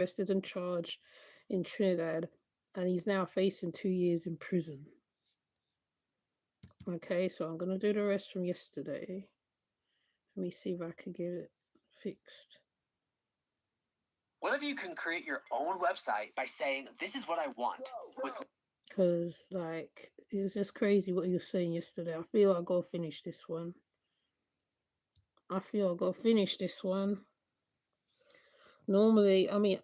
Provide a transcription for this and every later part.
arrested and charged in Trinidad, and he's now facing 2 years in prison. Okay, so I'm gonna do the rest from yesterday. Let me see if I can get it fixed. What if you can create your own website by saying, "This is what I want"? Because, like, it's just crazy what you were saying yesterday. I feel I gotta finish this one. Normally, I mean,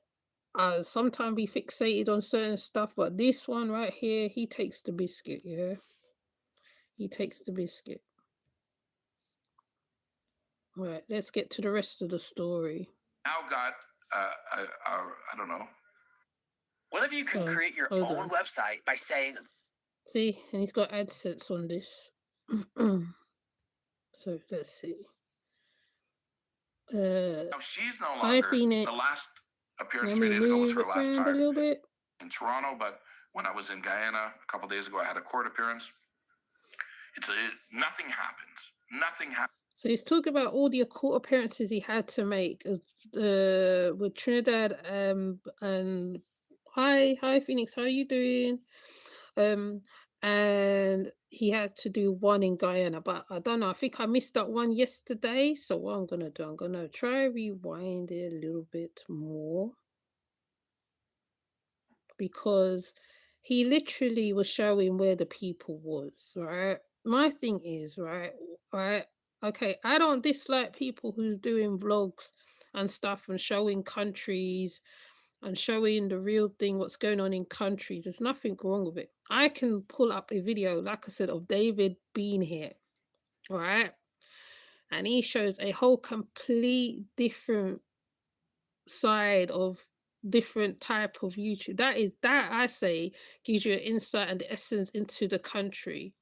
I sometimes be fixated on certain stuff, but this one right here, he takes the biscuit, yeah? He takes the biscuit. Right, let's get to the rest of the story. Now got, I don't know. What if you can create your hold own on. website by saying, See, and he's got AdSense on this. So let's see. Now she's no Hi, longer, Phoenix. the last appearance Let 3 me days ago was move her it last around a time little bit. in Toronto, but when I was in Guyana a couple days ago, I had a court appearance. Nothing happens. Nothing happens. So he's talking about all the court appearances he had to make with Trinidad. And hi Phoenix, how are you doing? And he had to do one in Guyana, but I don't know. I think I missed that one yesterday. So what I'm gonna do, I'm gonna try rewind it a little bit more, because he literally was showing where the people was, right? My thing is, right, okay, I don't dislike people who's doing vlogs and stuff and showing countries and showing the real thing, what's going on in countries. There's nothing wrong with it. I can pull up a video, like I said, of David being here, right? And he shows a whole complete different side of different type of YouTube. That I say gives you an insight and the essence into the country.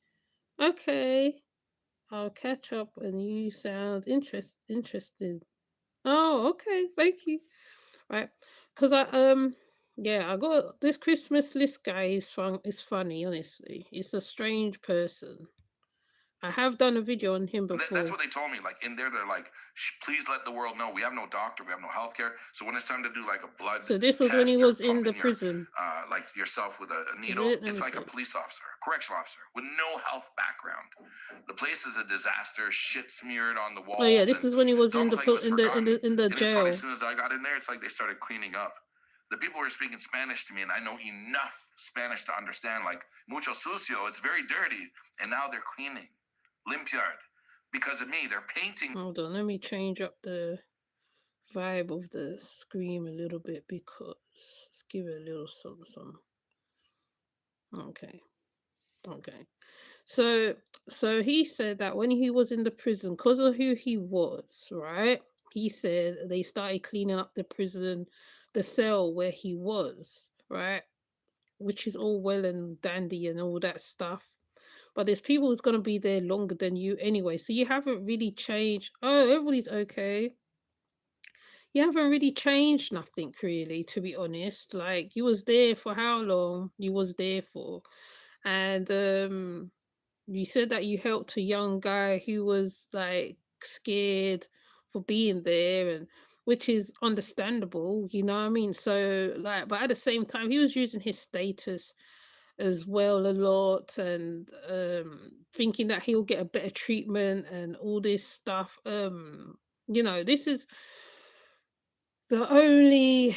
Okay, I'll catch up and you sound interested. Oh, okay, thank you. Right, because yeah, I got this Christmas list guy is funny, honestly. It's a strange person. I have done a video on him before. That's what they told me. Like in there, they're like, please let the world know we have no doctor, we have no healthcare. So when it's time to do like a blood So this was test, when he was in the pumping prison. like yourself with a needle, it's like a police officer, a correctional officer with no health background. The place is a disaster, shit smeared on the walls. Oh yeah, this is when he was in the And jail. funny, as soon as I got in there, it's like they started cleaning up. The people were speaking Spanish to me, and I know enough Spanish to understand, like, mucho sucio, it's very dirty, and now they're cleaning. Limpiard. Because of me, they're painting. Hold on, let me change up the vibe of the screen a little bit, because let's give it a little something. Okay. So he said that when he was in the prison, because of who he was, right? He said they started cleaning up the prison, the cell where he was, right? Which is all well and dandy and all that stuff. But there's people who's gonna be there longer than you anyway. So you haven't really changed. Oh, everybody's okay. You haven't really changed nothing, really, to be honest. Like, you was there for how long? You was there for. And you said that you helped a young guy who was like scared for being there, and which is understandable, you know what I mean? So like, but at the same time, he was using his status as well a lot, and thinking that he'll get a better treatment and all this stuff. This is the only,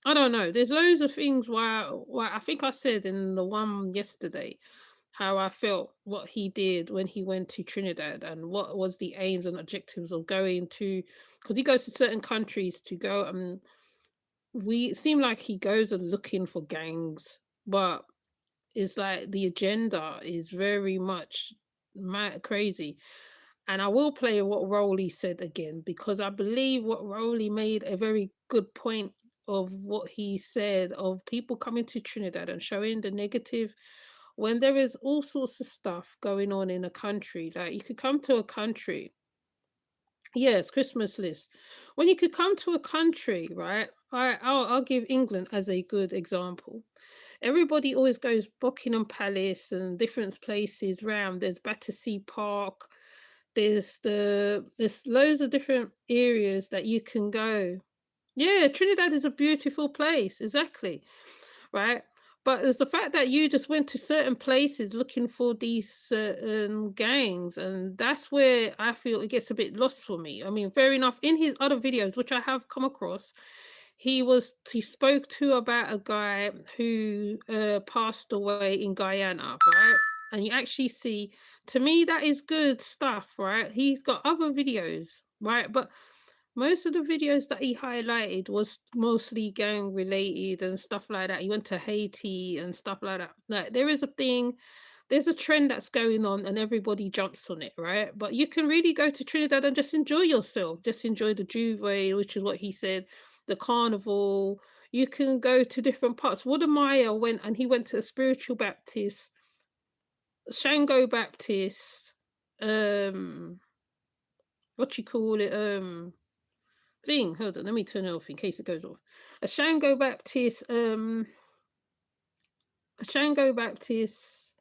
I don't know. There's loads of things why I think I said in the one yesterday how I felt what he did when he went to Trinidad, and what was the aims and objectives of going to, because he goes to certain countries to go, and it seemed like he goes and looking for gangs, but it's like the agenda is very much crazy. And I will play what Rowley said again, because I believe what Rowley made a very good point of what he said of people coming to Trinidad and showing the negative, when there is all sorts of stuff going on in a country. Like, you could come to a country, yes, Christmas list. When you could come to a country, right? I'll give England as a good example. Everybody always goes Buckingham Palace and different places round. There's Battersea Park. There's loads of different areas that you can go Yeah, Trinidad is a beautiful place, exactly, right? But it's the fact that you just went to certain places looking for these certain gangs, and that's where I feel it gets a bit lost for me. I mean, fair enough. In his other videos, which I have come across, he spoke to about a guy who passed away in Guyana, right? And you actually see, to me, that is good stuff, right? He's got other videos, right? But most of the videos that he highlighted was mostly gang related and stuff like that. He went to Haiti and stuff like that. Like there is a thing, there's a trend that's going on and everybody jumps on it, right? But you can really go to Trinidad and just enjoy yourself. Just enjoy the Juve, which is what he said, the carnival. You can go to different parts. Woodemeyer went and he went to a spiritual Baptist, Shango Baptist, um, what you call it, thing. Hold on, let me turn it off in case it goes off. A Shango Baptist, a Shango Baptist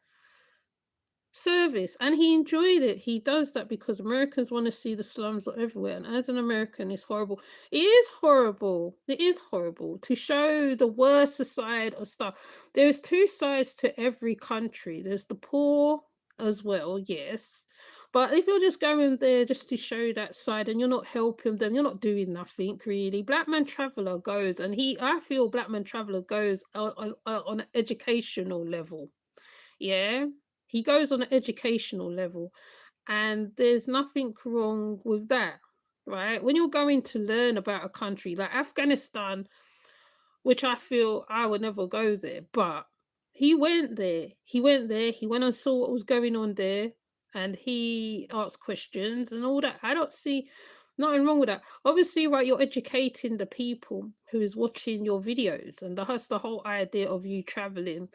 service, and he enjoyed it. He does that because Americans want to see the slums everywhere, and as an American, it's horrible. It is horrible. It is horrible to show the worst side of stuff. There's two sides to every country. There's the poor as well, yes. But if you're just going there just to show that side and you're not helping them, you're not doing nothing really. Black Man Traveller goes, and I feel Black Man Traveller goes on an educational level. Yeah, he goes on an educational level, and there's nothing wrong with that, right? When you're going to learn about a country like Afghanistan, which I feel I would never go there, but he went there. He went there. He went and saw what was going on there, and he asked questions and all that. I don't see nothing wrong with that. Obviously, right, you're educating the people who is watching your videos, and that's the whole idea of you traveling.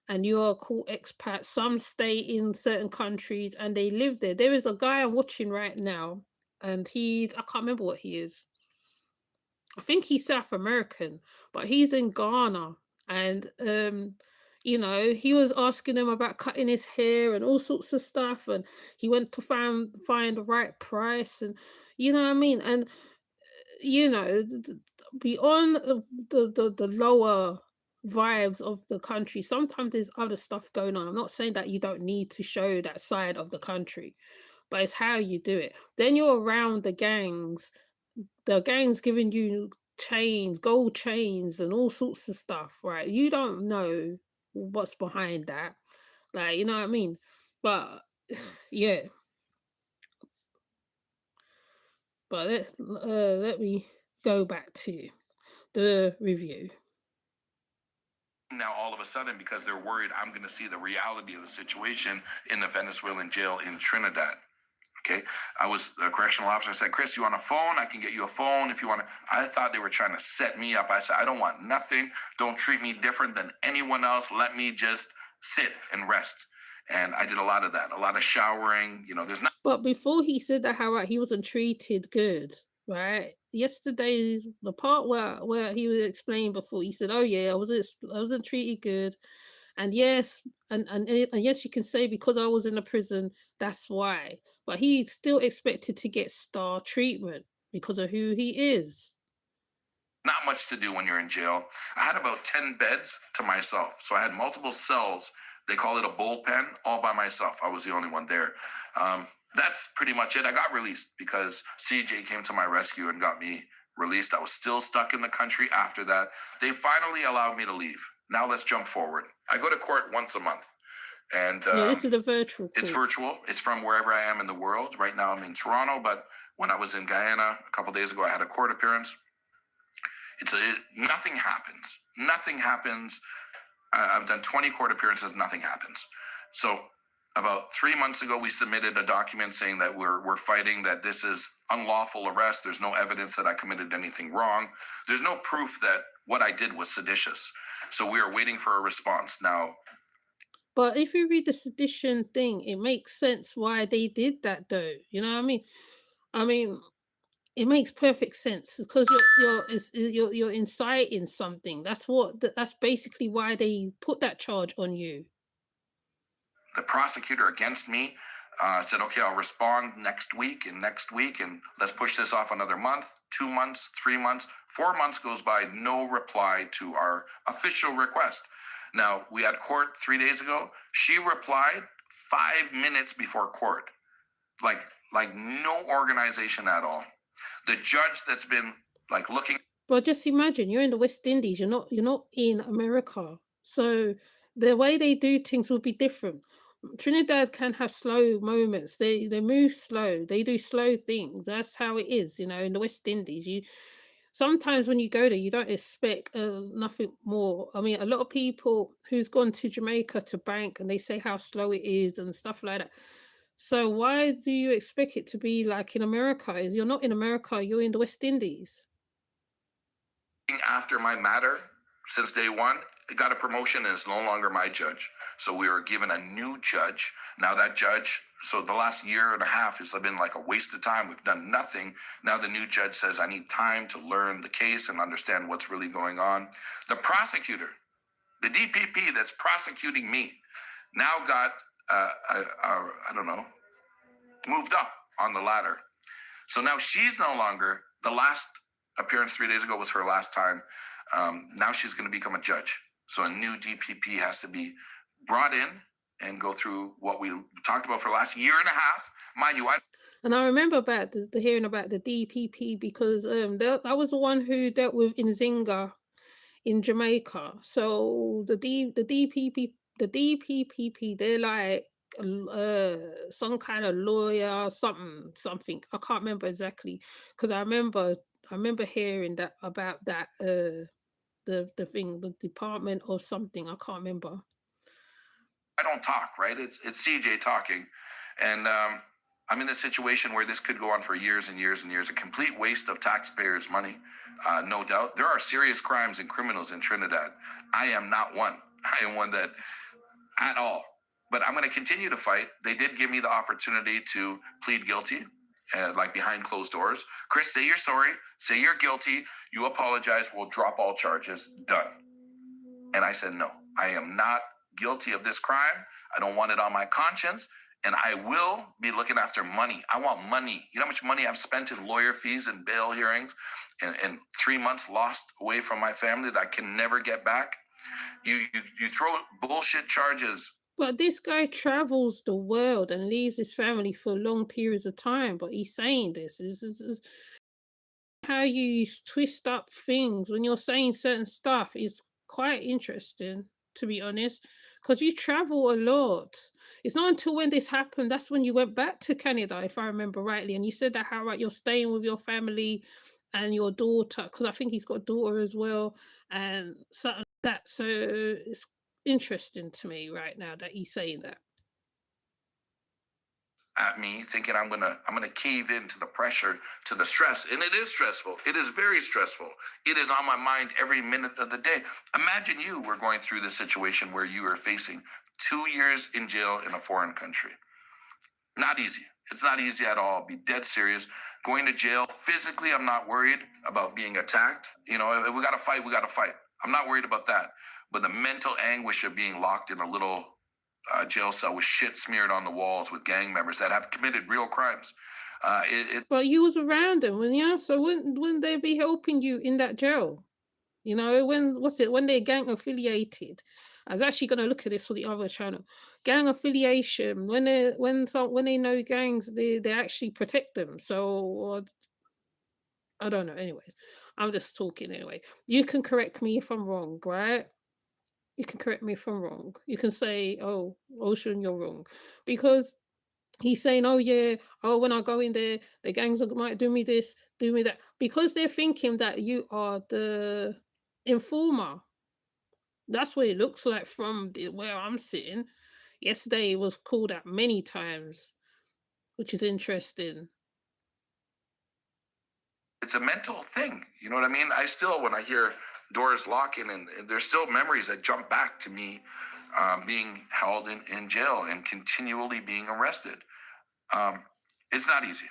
And you're a cool expat. Some stay in certain countries and they live there. There is a guy I'm watching right now, and I can't remember what he is. I think he's South American, but he's in Ghana. And he was asking him about cutting his hair and all sorts of stuff. And he went to find the right price, and you know what I mean? And beyond the lower vibes of the country, sometimes there's other stuff going on. I'm not saying that you don't need to show that side of the country, but it's how you do it. Then you're around the gangs giving you chains, gold chains, and all sorts of stuff, right? You don't know what's behind that, like, you know what I mean? But yeah, but let me go back to the review. Now all of a sudden, because they're worried I'm going to see the reality of the situation in the Venezuelan jail in Trinidad. Okay, I was a correctional officer. I said, Chris, you want a phone? I can get you a phone if you want to. I thought they were trying to set me up. I said, I don't want nothing. Don't treat me different than anyone else. Let me just sit and rest. And I did a lot of that, a lot of showering. There's not. But before he said that, how he wasn't treated good, right? Yesterday, the part where he was explaining before, he said, "Oh yeah, I wasn't treated good." And yes, and yes, you can say because I was in a prison, that's why. But he still expected to get star treatment because of who he is. Not much to do when you're in jail. I had about 10 beds to myself. So I had multiple cells. They call it a bullpen, all by myself. I was the only one there. That's pretty much it. I got released because CJ came to my rescue and got me released. I was still stuck in the country after that. They finally allowed me to leave. Now let's jump forward. I go to court once a month. And Yeah, this is a virtual court. It's virtual. It's from wherever I am in the world. Right now I'm in Toronto, but when I was in Guyana a couple days ago, I had a court appearance. Nothing happens. Nothing happens. I've done 20 court appearances. Nothing happens. So about 3 months ago, we submitted a document saying that we're fighting that this is unlawful arrest. There's no evidence that I committed anything wrong. There's no proof that what I did was seditious. So we are waiting for a response now. But if you read the sedition thing, it makes sense why they did that, though. You know what I mean? I mean, it makes perfect sense because you're inciting something. That's basically why they put that charge on you. The prosecutor against me Said, okay, I'll respond next week, and let's push this off another month, 2 months, 3 months, 4 months goes by, no reply to our official request. Now, we had court 3 days ago. She replied 5 minutes before court. Like no organization at all. The judge that's been like looking. But just imagine you're in the West Indies. You're not in America. So the way they do things will be different. Trinidad can have slow moments. They move slow. They do slow things. That's how it is. In the West Indies, you sometimes when you go there, you don't expect nothing more. I mean, a lot of people who's gone to Jamaica to bank and they say how slow it is and stuff like that. So why do you expect it to be like in America? Is you're not in America, you're in the West Indies. After my matter since day one, it got a promotion and is no longer my judge. So we were given a new judge. Now that judge, so the last year and a half has been like a waste of time. We've done nothing. Now the new judge says I need time to learn the case and understand what's really going on. The prosecutor, the DPP that's prosecuting me, now got, I don't know, moved up on the ladder. So now she's no longer, the last appearance 3 days ago was her last time. Now she's going to become a judge. So a new DPP has to be brought in and go through what we talked about for the last year and a half. Mind you, And I remember about the hearing about the DPP because that was the one who dealt with Nzinga in Jamaica. So the DPPP, they're like some kind of lawyer, something. I can't remember exactly because I remember hearing that about that the thing, the department or something. I can't remember. I don't talk, right? It's CJ talking. And I'm in this situation where this could go on for years and years and years, a complete waste of taxpayers' money, no doubt. There are serious crimes and criminals in Trinidad. I am not one. I am one that at all. But I'm going to continue to fight. They did give me the opportunity to plead guilty, like behind closed doors. Chris, say you're sorry. Say you're guilty. You apologize. We'll drop all charges. Done. And I said, no, I am not guilty of this crime. I don't want it on my conscience. And I will be looking after money. I want money. You know how much money I've spent in lawyer fees and bail hearings and 3 months lost away from my family that I can never get back? You throw bullshit charges. But this guy travels the world and leaves his family for long periods of time. But he's saying this is how you twist up things when you're saying certain stuff is quite interesting, to be honest, because you travel a lot. It's not until when this happened, that's when you went back to Canada, if I remember rightly. And you said that how you're staying with your family and your daughter, because I think he's got a daughter as well, and something like that. So it's interesting to me right now that he's saying that. At me thinking I'm gonna cave into the pressure, to the stress. And it is stressful. It is very stressful. It is on my mind every minute of the day. Imagine you were going through this situation where you are facing 2 years in jail in a foreign country. Not easy. It's not easy at all. Be dead serious. Going to jail physically, I'm not worried about being attacked. You know, if we gotta fight, we gotta fight. I'm not worried about that. But the mental anguish of being locked in a little jail cell with shit smeared on the walls with gang members that have committed real crimes. But you was around them, so wouldn't they be helping you in that jail? When they're gang affiliated. I was actually going to look at this for the other channel. Gang affiliation, when they know gangs, they actually protect them. So I don't know. Anyways, I'm just talking anyway. You can correct me if I'm wrong, right? You can correct me if I'm wrong. You can say, "Oh, Ocean, you're wrong," because he's saying, "Oh yeah, oh when I go in there, the gangs might do me this, do me that," because they're thinking that you are the informer. That's what it looks like from where I'm sitting. Yesterday it was called out many times, which is interesting. It's a mental thing. You know what I mean? I still, when I hear doors locking, and there's still memories that jump back to me being held in jail and continually being arrested. It's not easy.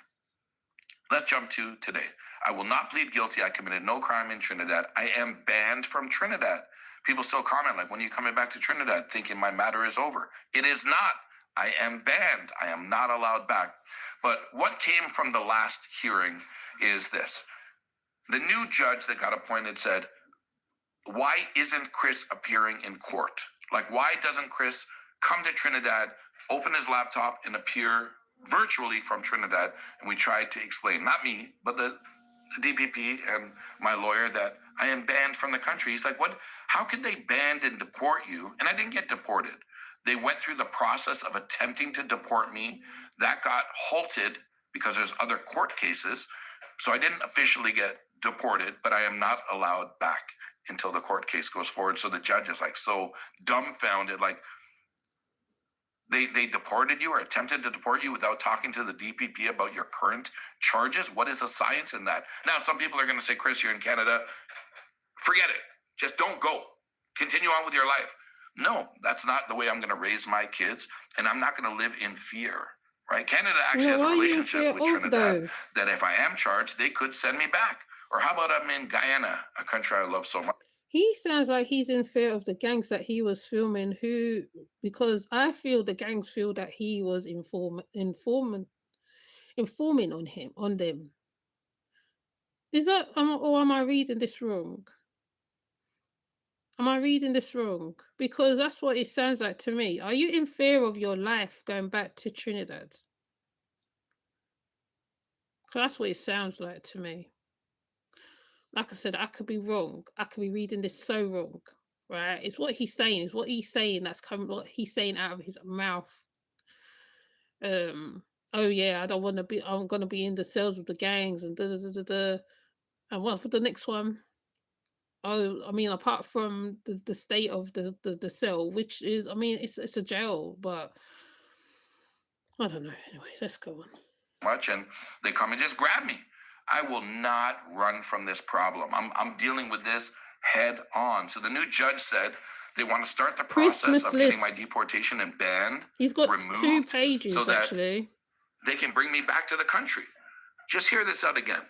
Let's jump to today. I will not plead guilty. I committed no crime in Trinidad. I am banned from Trinidad. People still comment like, when are you coming back to Trinidad? Thinking my matter is over. It is not. I am banned. I am not allowed back. But what came from the last hearing is this. The new judge that got appointed said, why isn't Chris appearing in court? Like, why doesn't Chris come to Trinidad, open his laptop, and appear virtually from Trinidad? And we tried to explain, not me, but the DPP and my lawyer, that I am banned from the country. He's like, what? How could they ban and deport you? And I didn't get deported. They went through the process of attempting to deport me. That got halted because there's other court cases. So I didn't officially get deported, but I am not allowed back until the court case goes forward. So the judge is like so dumbfounded, like they deported you or attempted to deport you without talking to the DPP about your current charges. What is the science in that? Now, some people are going to say, Chris, you're in Canada. Forget it. Just don't go. Continue on with your life. No, that's not the way I'm going to raise my kids. And I'm not going to live in fear, right? Canada actually has a relationship with Trinidad that if I am charged, they could send me back. Or how about I'm in Guyana, a country I love so much? He sounds like he's in fear of the gangs that he was filming, because I feel the gangs feel that he was informing on them. Is that, or am I reading this wrong? Am I reading this wrong? Because that's what it sounds like to me. Are you in fear of your life going back to Trinidad? That's what it sounds like to me. Like I said, I could be wrong. I could be reading this so wrong, right? It's what he's saying. It's what he's saying that's coming. What he's saying out of his mouth. Oh yeah, I don't want to be. I'm gonna be in the cells with the gangs and da da da da da. And what for the next one? Oh, I mean, apart from the state of the cell, which is, I mean, it's a jail, but I don't know. Anyway, let's go on. Much, and they come and just grab me. I will not run from this problem. I'm dealing with this head on. So the new judge said they want to start the process of getting my deportation and ban He's got removed 2 pages so that actually. They can bring me back to the country. Just hear this out again.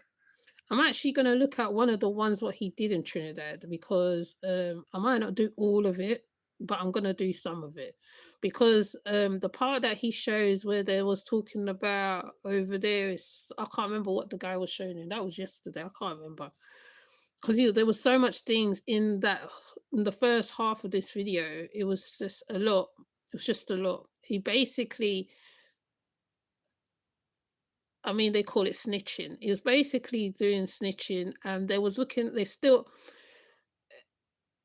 I'm actually going to look at one of the ones what he did in Trinidad, because I might not do all of it, but I'm going to do some of it, because the part that he shows where they was talking about over there is, I can't remember what the guy was showing him. That was yesterday. I can't remember, because there was so much things in the first half of this video. It was just a lot. It was just a lot. He basically, I mean, they call it snitching. He was basically doing snitching, and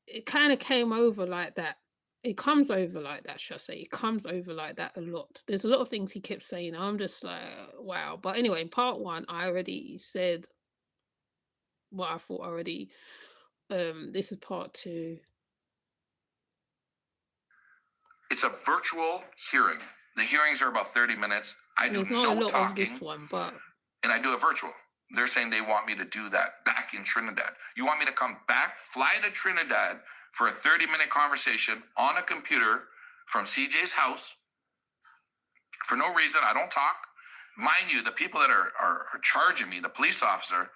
it kind of came over like that. It comes over like that, shall I say. It comes over like that a lot. There's a lot of things he kept saying. I'm just like, wow. But anyway, in part 1, I already said what I thought already. This is part 2. It's a virtual hearing. The hearings are about 30 minutes. There's not a lot of this one, but... And I do it virtual. They're saying they want me to do that back in Trinidad. You want me to come back, fly to Trinidad for a 30-minute conversation on a computer from CJ's house for no reason. I don't talk. Mind you, the people that are charging me, the police officer,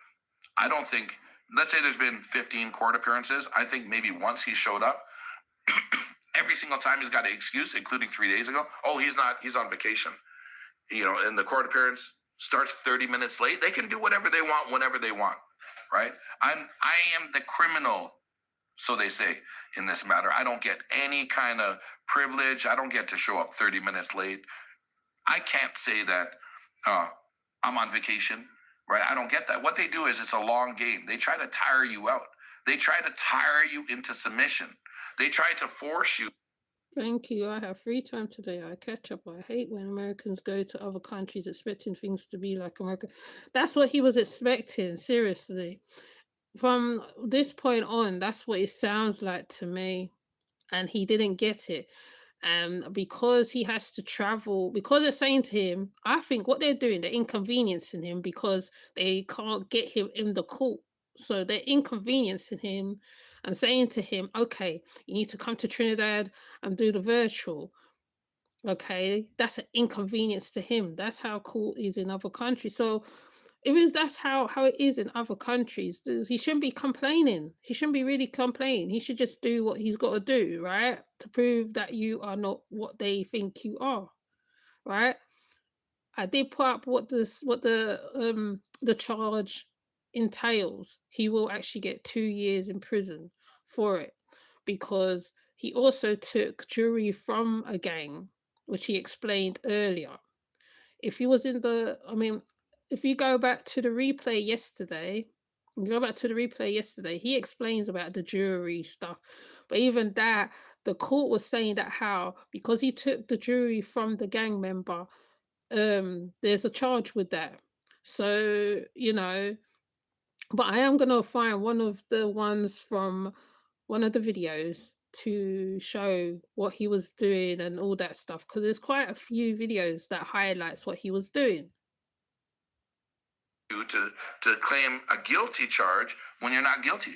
I don't think, let's say there's been 15 court appearances. I think maybe once he showed up. Every single time he's got an excuse, including 3 days ago. Oh, he's on vacation. You know, and the court appearance starts 30 minutes late. They can do whatever they want, whenever they want, right? I am the criminal, so they say, in this matter. I don't get any kind of privilege. I don't get to show up 30 minutes late. I can't say that I'm on vacation, right? I don't get that. What they do is it's a long game. They try to tire you out. They try to tire you into submission. They try to force you. Thank you. I have free time today. I catch up. I hate when Americans go to other countries expecting things to be like America. That's what he was expecting, seriously. From this point on, that's what it sounds like to me. And he didn't get it. And because he has to travel, because they're saying to him, I think what they're doing, they're inconveniencing him because they can't get him in the court. So they're inconveniencing him and saying to him, okay, you need to come to Trinidad and do the virtual. Okay, that's an inconvenience to him. That's how court is in other countries. So that's how it is in other countries. He shouldn't be complaining. He shouldn't be really complaining. He should just do what he's got to do, right? To prove that you are not what they think you are. right? I did put up what the charge entails. He will actually get 2 years in prison for it because he also took jewelry from a gang, which he explained earlier. If he was in the, I mean, if you go back to the replay yesterday, he explains about the jewelry stuff. But even that, the court was saying that how because he took the jewelry from the gang member, there's a charge with that. So, but I am gonna find one of the ones from one of the videos to show what he was doing and all that stuff because there's quite a few videos that highlights what he was doing. To claim a guilty charge when you're not guilty,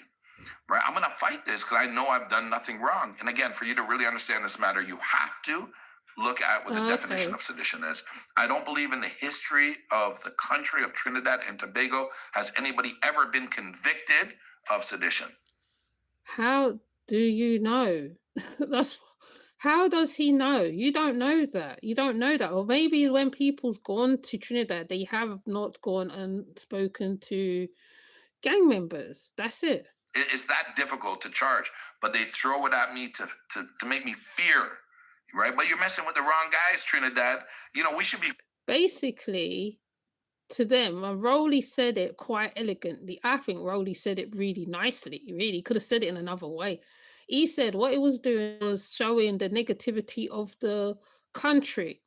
right? I'm going to fight this because I know I've done nothing wrong. And again, for you to really understand this matter, you have to look at what the definition of sedition is. I don't believe in the history of the country of Trinidad and Tobago has anybody ever been convicted of sedition. How do you know? That's how does he know? You don't know that. You don't know that. Or maybe when people's gone to Trinidad, they have not gone and spoken to gang members. That's it. It's that difficult to charge, but they throw it at me to make me fear, right? But you're messing with the wrong guys, Trinidad. We should be basically to them. And Rowley said it quite elegantly. I think Rowley said it really nicely. He really could have said it in another way. He said what it was doing was showing the negativity of the country,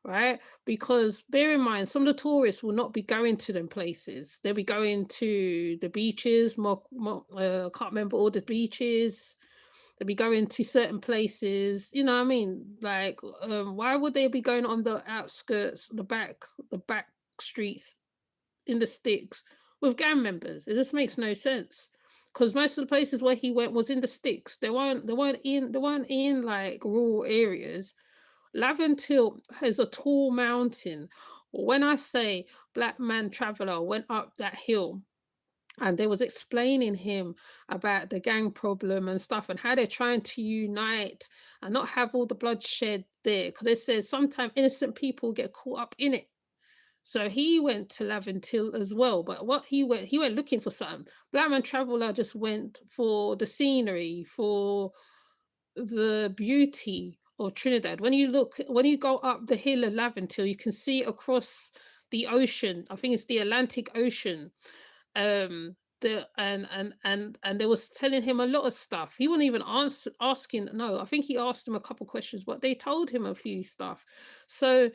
right? Because bear in mind, some of the tourists will not be going to them places. They'll be going to the beaches. I can't remember all the beaches. They'll be going to certain places. You know what I mean? Like, why would they be going on the outskirts, the back streets in the sticks with gang members? It just makes no sense. Because most of the places where he went was in the sticks. They weren't in like rural areas. Laventille is a tall mountain. When I say Black Man Traveller went up that hill and they was explaining him about the gang problem and stuff and how they're trying to unite and not have all the bloodshed there. Because they said sometimes innocent people get caught up in it. So he went to Laventille as well. But what he went looking for something. Black Man Traveller just went for the scenery, for the beauty of Trinidad. When you go up the hill of Laventille, you can see across the ocean. I think it's the Atlantic Ocean. And they was telling him a lot of stuff. He wasn't even asking. No, I think he asked him a couple questions, but they told him a few stuff. So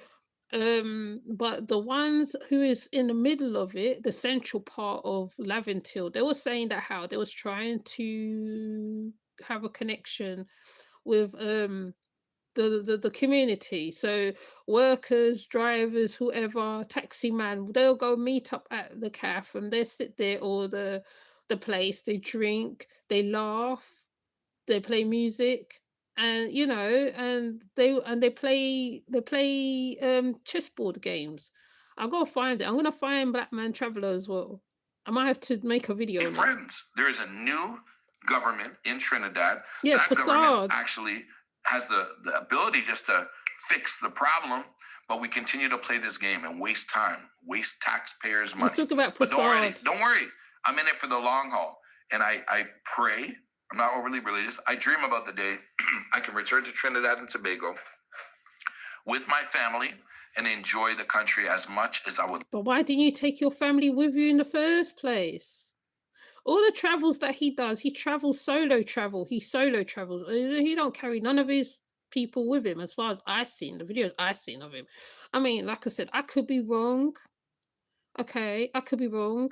but the ones who is in the middle of it, the central part of Laventille, they were saying that how they was trying to have a connection with the community. So workers, drivers, whoever, taxi man, they'll go meet up at the cafe and they sit there or the place, they drink, they laugh, they play music, and and they play chessboard games. I've got to find it. I'm gonna find Black Man Traveller as well. I might have to make a video on it. friends. There is a new government in Trinidad. Yeah, that Passard government actually has the ability just to fix the problem, but we continue to play this game and waste time, waste taxpayers' money. Let's talk about But Passard. don't worry, I'm in it for the long haul, and I pray. I'm not overly religious. I dream about the day I can return to Trinidad and Tobago with my family and enjoy the country as much as I would. But why didn't you take your family with you in the first place? All the travels that he does, he travels solo travel. He solo travels. He don't carry none of his people with him, as far as I've seen, the videos I've seen of him. I mean, like I said, I could be wrong. Okay, I could be wrong.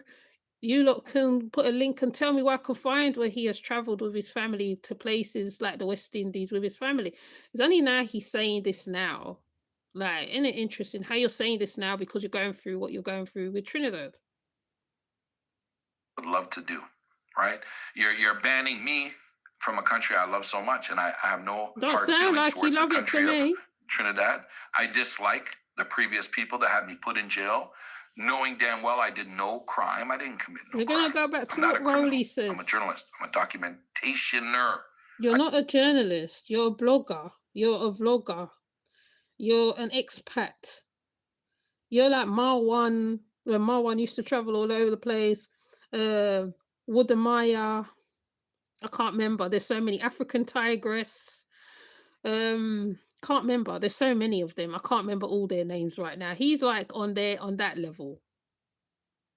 You lot can put a link and tell me where I can find where he has travelled with his family to places like the West Indies with his family. It's only now he's saying this now. Like, isn't it interesting how you're saying this now because you're going through what you're going through with Trinidad? Would love to do, right? You're banning me from a country I love so much, and I have no Don't hard sound feelings like you towards the love it to country of me. Trinidad. I dislike the previous people that had me put in jail, knowing damn well I did no crime. I didn't commit no We're crime. gonna go back to I'm not what a criminal. Rowley said. I'm a journalist. I'm a documentationer. You're not a journalist. You're a blogger. You're a vlogger. You're an expat. You're like Marwan, when Marwan used to travel all over the place. Uh, Wudamaya, I can't remember. There's so many. African Tigress. Can't remember. There's so many of them. I can't remember all their names right now. He's like on that level.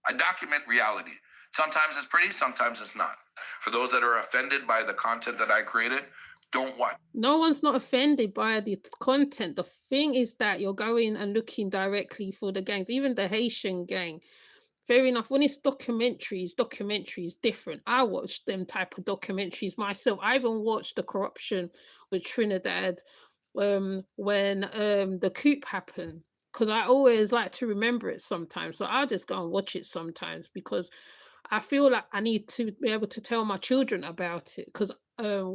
I document reality. Sometimes it's pretty, sometimes it's not. For those that are offended by the content that I created, don't watch. No one's not offended by the content. The thing is that you're going and looking directly for the gangs, even the Haitian gang. Fair enough. When it's documentaries different. I watch them type of documentaries myself. I even watched the corruption with Trinidad when the coup happened, because I always like to remember it sometimes. So I'll just go and watch it sometimes because I feel like I need to be able to tell my children about it, because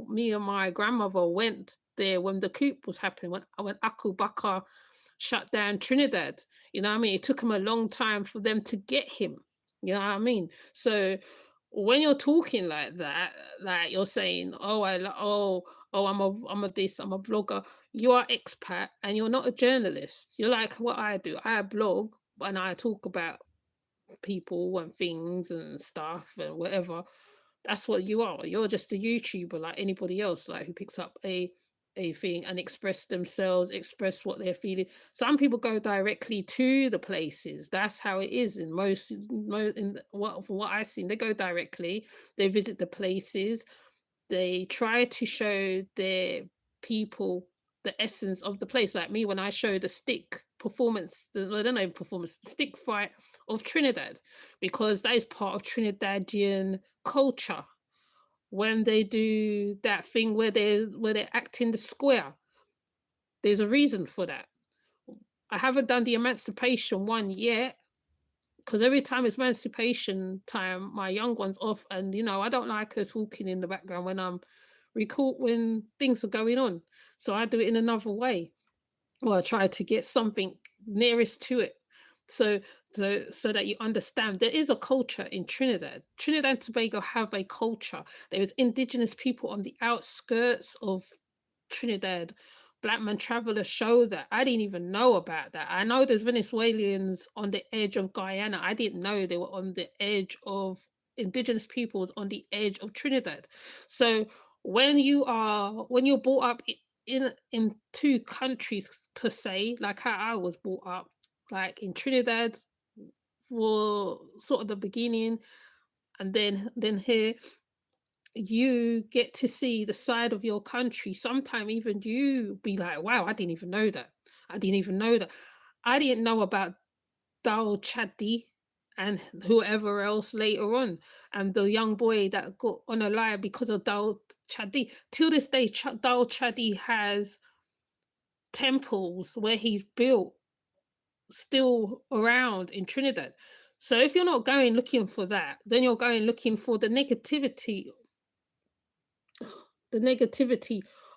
me and my grandmother went there when the coup was happening, when Aku Bakar shut down Trinidad. You know what I mean? It took him a long time for them to get him. You know what I mean? So when you're talking like that, like you're saying, "Oh, I'm a this, I'm a blogger." You are expat, and you're not a journalist. You're like what I do. I blog and I talk about people and things and stuff and whatever. That's what you are. You're just a YouTuber like anybody else, like who picks up a thing and express themselves, express what they're feeling. Some people go directly to the places. That's how it is in from what I've seen. They go directly. They visit the places. They try to show their people the essence of the place. Like me, when I show the stick performance, I don't know performance, stick fight of Trinidad, because that is part of Trinidadian culture. When they do that thing where they act in the square, there's a reason for that. I haven't done the emancipation one yet, because every time it's emancipation time, my young one's off, and I don't like her talking in the background when I'm when things are going on. So I do it in another way, or I try to get something nearest to it. So that you understand, there is a culture in Trinidad. Trinidad and Tobago have a culture. There is indigenous people on the outskirts of Trinidad. Black Man Traveler show that. I didn't even know about that. I know there's Venezuelans on the edge of Guyana. I didn't know they were on the edge of indigenous peoples on the edge of Trinidad. So when you're brought up in two countries per se, like how I was brought up, like in Trinidad for sort of the beginning, and then here, you get to see the side of your country. Sometimes even you be like, wow, I didn't even know that. I didn't even know that. I didn't know about Dal Chadi and whoever else later on, and the young boy that got on a lie because of Dal Chadi. Till this day, Dal Chadi has temples where he's built still around in Trinidad. So if you're not going looking for that, then you're going looking for the negativity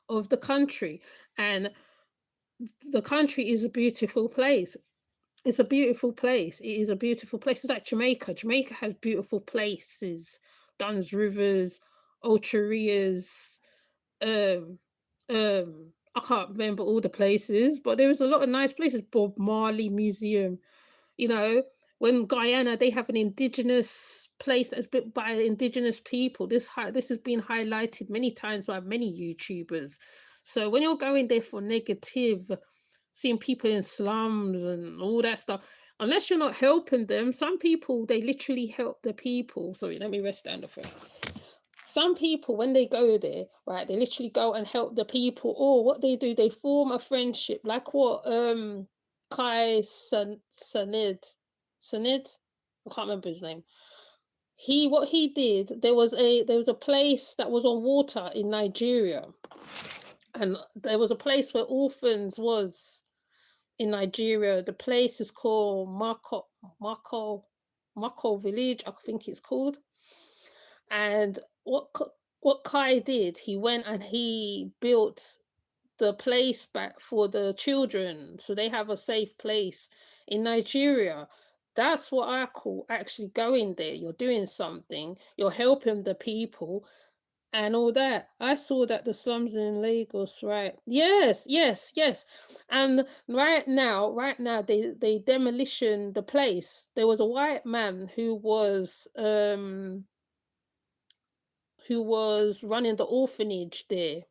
of the country. And the country is a beautiful place. It's a beautiful place. It is a beautiful place. It's like Jamaica. Jamaica has beautiful places. Duns Rivers, Ocherias, um, I can't remember all the places, but there was a lot of nice places. Bob Marley Museum, you know, when Guyana, they have an indigenous place that's built by indigenous people. This has been highlighted many times by many YouTubers. So when you're going there for negative, seeing people in slums and all that stuff, unless you're not helping them, some people, they literally help the people. Sorry, let me rest down the phone. Some people, when they go there, right, they literally go and help the people, or what they do, they form a friendship, like what Kai Sanid, I can't remember his name. What he did, there was a place that was on water in Nigeria, and there was a place where orphans was in Nigeria. The place is called Mako Village, I think it's called. And what Kai did, he went and he built the place back for the children, so they have a safe place in Nigeria. That's what I call actually going there. You're doing something, you're helping the people, and all that. I saw that the slums in Lagos, right? Yes, yes, yes. And right now, they demolition the place. There was a white man who was running the orphanage there,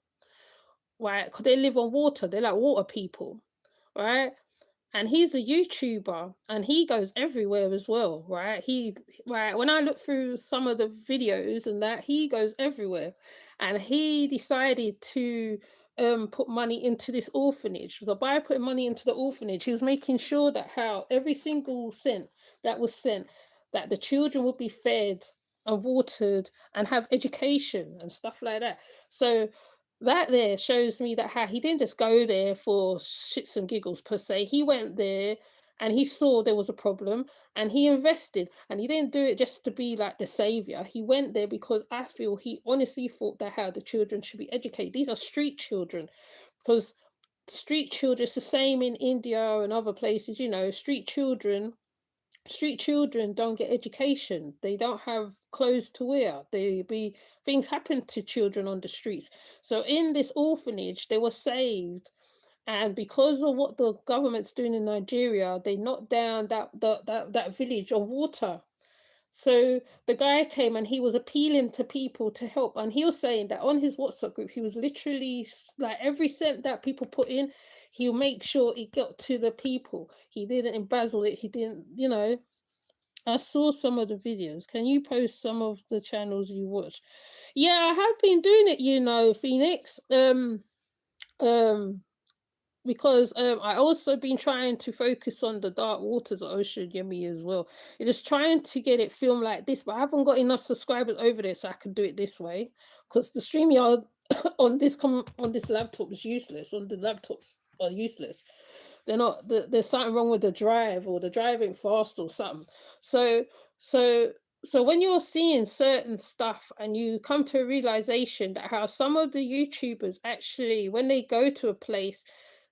right? Because they live on water. They're like water people, right? And he's a YouTuber and he goes everywhere as well, right? Right, when I look through some of the videos and that, he goes everywhere. And he decided to put money into this orphanage. So by putting money into the orphanage, he was making sure that how every single cent that was sent, that the children would be fed and watered and have education and stuff like that. So that there shows me that how he didn't just go there for shits and giggles per se. He went there and he saw there was a problem and he invested, and he didn't do it just to be like the savior. He went there because I feel he honestly thought that how the children should be educated. These are street children, because street children, it's the same in India and other places, you know. Street children don't get education. They don't have clothes to wear. Things happen to children on the streets. So in this orphanage, they were saved, and because of what the government's doing in Nigeria, they knocked down that village on water. So the guy came and he was appealing to people to help, and he was saying that on his WhatsApp group, he was literally like every cent that people put in, he'll make sure it got to the people. He didn't embezzle it. He didn't, you know. I saw some of the videos. Can you post some of the channels you watch? Yeah, I have been doing it, you know, Phoenix. Um, because I also been trying to focus on the dark waters of Osunyemi as well. It's just trying to get it filmed like this, but I haven't got enough subscribers over there, so I can do it this way. Because the StreamYard on this laptop is useless. On the laptops are useless. They're not. There's something wrong with the drive, or the drive ain't fast, or something. So so so when you're seeing certain stuff and you come to a realization that how some of the YouTubers actually, when they go to a place,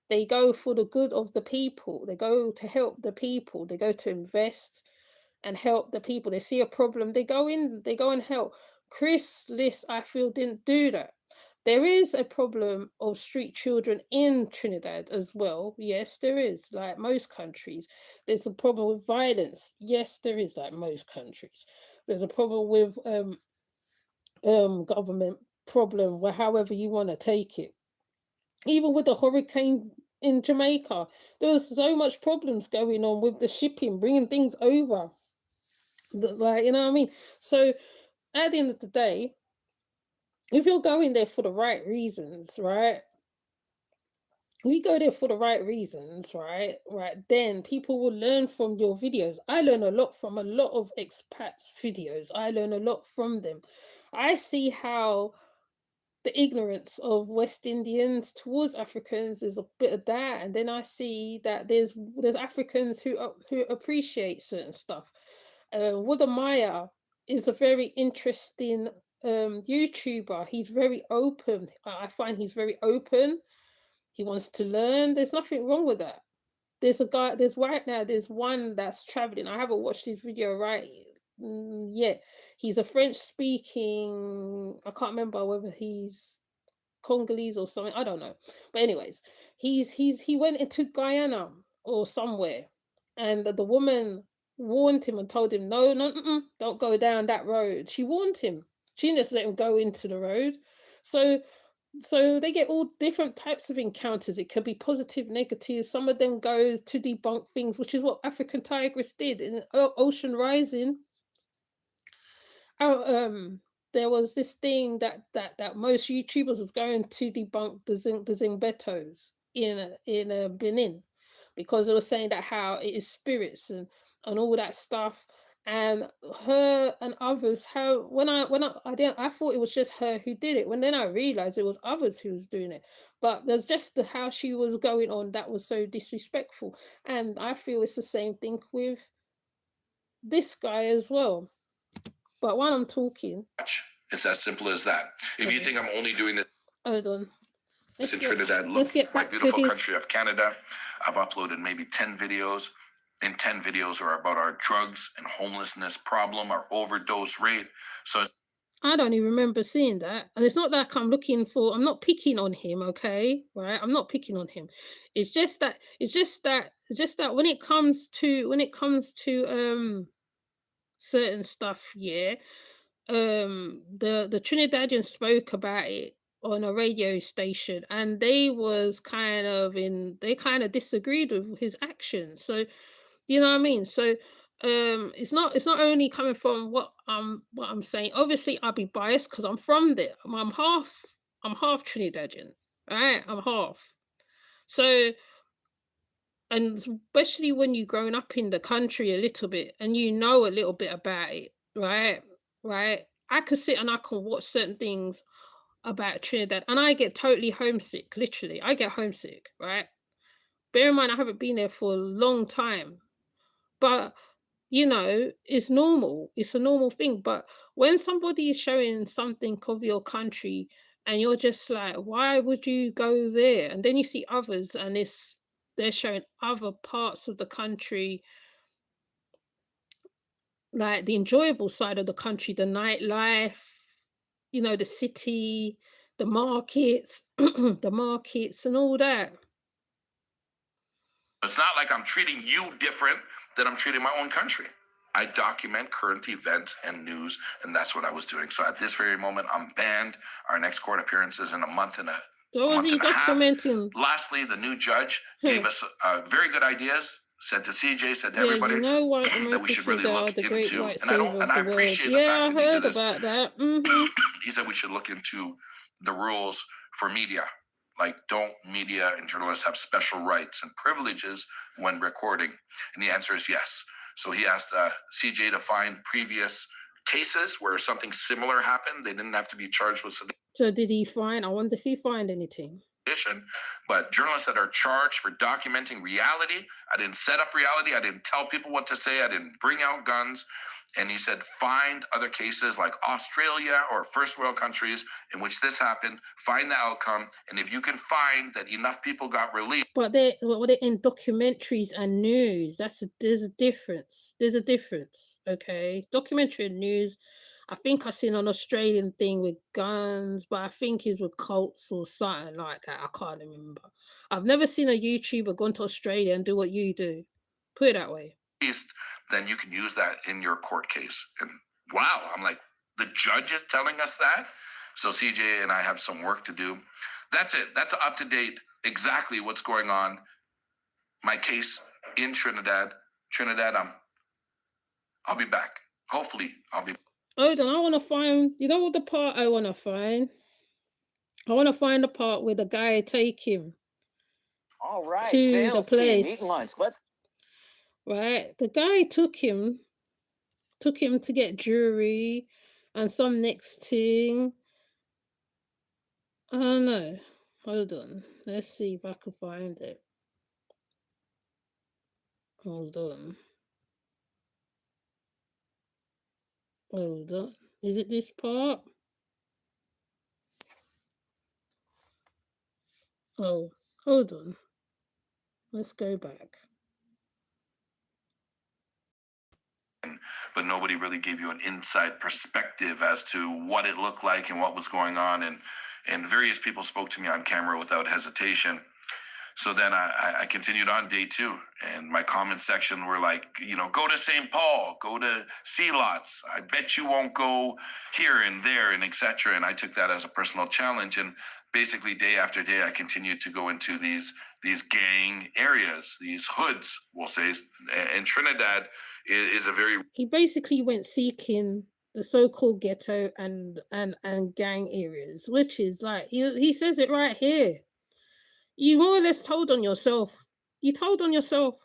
they go for the good of the people. They go to help the people. They go to invest and help the people. They see a problem, they go in, they go and help. Chris Liss, I feel, didn't do that. There is a problem of street children in Trinidad as well. Yes, there is, like most countries. There's a problem with violence. Yes, there is, like most countries. There's a problem with government problem, where however you want to take it. Even with the hurricane in Jamaica, there was so much problems going on with the shipping, bringing things over. Like, you know what I mean? So at the end of the day, if you're going there for the right reasons, right? We go there for the right reasons, right? Right, then people will learn from your videos. I learn a lot from a lot of expats' videos. I learn a lot from them. I see how the ignorance of West Indians towards Africans is a bit of that, and then I see that there's Africans who appreciate certain stuff. Wooda Maya is a very interesting YouTuber. He's very open. I find he's very open. He wants to learn. There's nothing wrong with that. There's a guy. There's right now. There's one that's traveling. I haven't watched his video right yet. He's a French speaking. I can't remember whether he's Congolese or something. I don't know. But anyways, he went into Guyana or somewhere, and the woman warned him and told him, no, no, don't go down that road. She warned him. She didn't just let him go into the road. So they get all different types of encounters. It could be positive, negative. Some of them goes to debunk things, which is what African Tigress did in Ocean Rising. There was this thing that most YouTubers was going to debunk the Zingbetos in Benin, because they were saying that how it is spirits and all that stuff. And her and others, how when I thought it was just her who did it, when then I realized it was others who was doing it. But there's just the how she was going on that was so disrespectful. And I feel it's the same thing with this guy as well. But while I'm talking, it's as simple as that. If you think I'm only doing this hold on. in Trinidad, look, my beautiful country of Canada, I've uploaded maybe 10 videos, and 10 videos are about our drugs and homelessness problem, our overdose rate. So I don't even remember seeing that. And it's not like I'm not picking on him, okay? Right? I'm not picking on him. It's just that when it comes to certain stuff, yeah. The Trinidadian spoke about it on a radio station, and they kind of disagreed with his actions. So you know what I mean? So it's not only coming from what I'm saying. Obviously, I'll be biased because I'm from there. I'm half Trinidadian, right? I'm half. So and especially when you've grown up in the country a little bit and you know a little bit about it, right? Right? I could sit and I can watch certain things about Trinidad and I get totally homesick, literally. I get homesick, right? Bear in mind I haven't been there for a long time. But it's normal. It's a normal thing. But when somebody is showing something of your country and you're just like, why would you go there? And then you see others and they're showing other parts of the country, like the enjoyable side of the country, the nightlife, the city, the markets, the markets and all that. It's not like I'm treating you different than I'm treating my own country. I document current events and news, and that's what I was doing. So at this very moment, I'm banned. Our next court appearance is in a month and a So was month he and a half. documenting? Lastly, the new judge gave us very good ideas. Said to CJ, said to Yeah, everybody white that we Americans should think really they are look the great into, white and I savior don't, of and I the world. appreciate the Yeah, fact I that he heard did this. about that. He said we should look into the rules for media. Like, don't media and journalists have special rights and privileges when recording? And the answer is yes. So he asked CJ to find previous cases where something similar happened. They didn't have to be charged with sedition. So did he find? I wonder if he find anything. But journalists that are charged for documenting reality, I didn't set up reality. I didn't tell people what to say. I didn't bring out guns. And he said, find other cases like Australia or first world countries in which this happened, find the outcome. And if you can find that enough people got released. But they're in documentaries and news. There's a difference. There's a difference. Okay. Documentary and news. I think I seen an Australian thing with guns, but I think it's with cults or something like that. I can't remember. I've never seen a YouTuber go to Australia and do what you do. Put it that way. Then you can use that in your court case. And wow, I'm like, the judge is telling us that? So CJ and I have some work to do. That's it. That's up to date, exactly what's going on. My case in Trinidad. I'll be back. Hopefully, I'll be. Oh, then I want to find, what the part I want to find? I want to find the part where the guy take him. All right, to sales the place. team, eat lunch. Let's. Right, the guy took him to get jewelry and some next thing. I don't know. Hold on. Let's see if I can find it. Hold on. Hold on. Is it this part? Oh, hold on. Let's go back. But nobody really gave you an inside perspective as to what it looked like and what was going on. And various people spoke to me on camera without hesitation. So then I continued on day 2, and my comment section were like, go to St. Paul, go to Sea Lots. I bet you won't go here and there and etc. And I took that as a personal challenge. And basically day after day, I continued to go into these gang areas, these hoods, we'll say. And Trinidad is a very... He basically went seeking the so-called ghetto and gang areas, which is like, he says it right here. You more or less told on yourself. You told on yourself.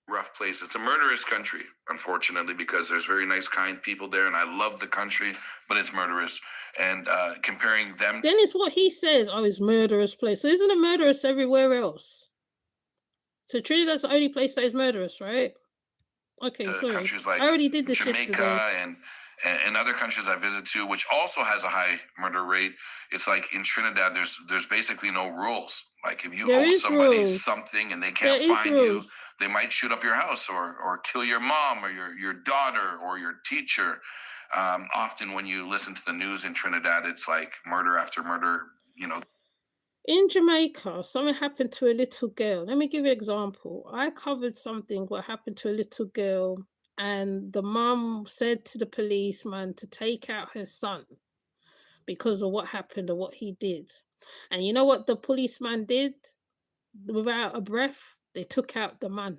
Rough place. It's a murderous country, unfortunately, because there's very nice, kind people there, and I love the country, but it's murderous. And comparing them... Then it's what he says, it's murderous place. So isn't it murderous everywhere else? So Trinidad's the only place that is murderous, right? Okay, sorry. Countries like I already did this Jamaica yesterday. and other countries I visit to, which also has a high murder rate. It's like in Trinidad, there's basically no rules. Like if you owe somebody something and they can't find you, they might shoot up your house or kill your mom or your daughter or your teacher. Often when you listen to the news in Trinidad, it's like murder after murder. You know, In Jamaica, something happened to a little girl. Let me give you an example. I covered something what happened to a little girl, and the mum said to the policeman to take out her son because of what happened or what he did. And you know what the policeman did? Without a breath, they took out the man.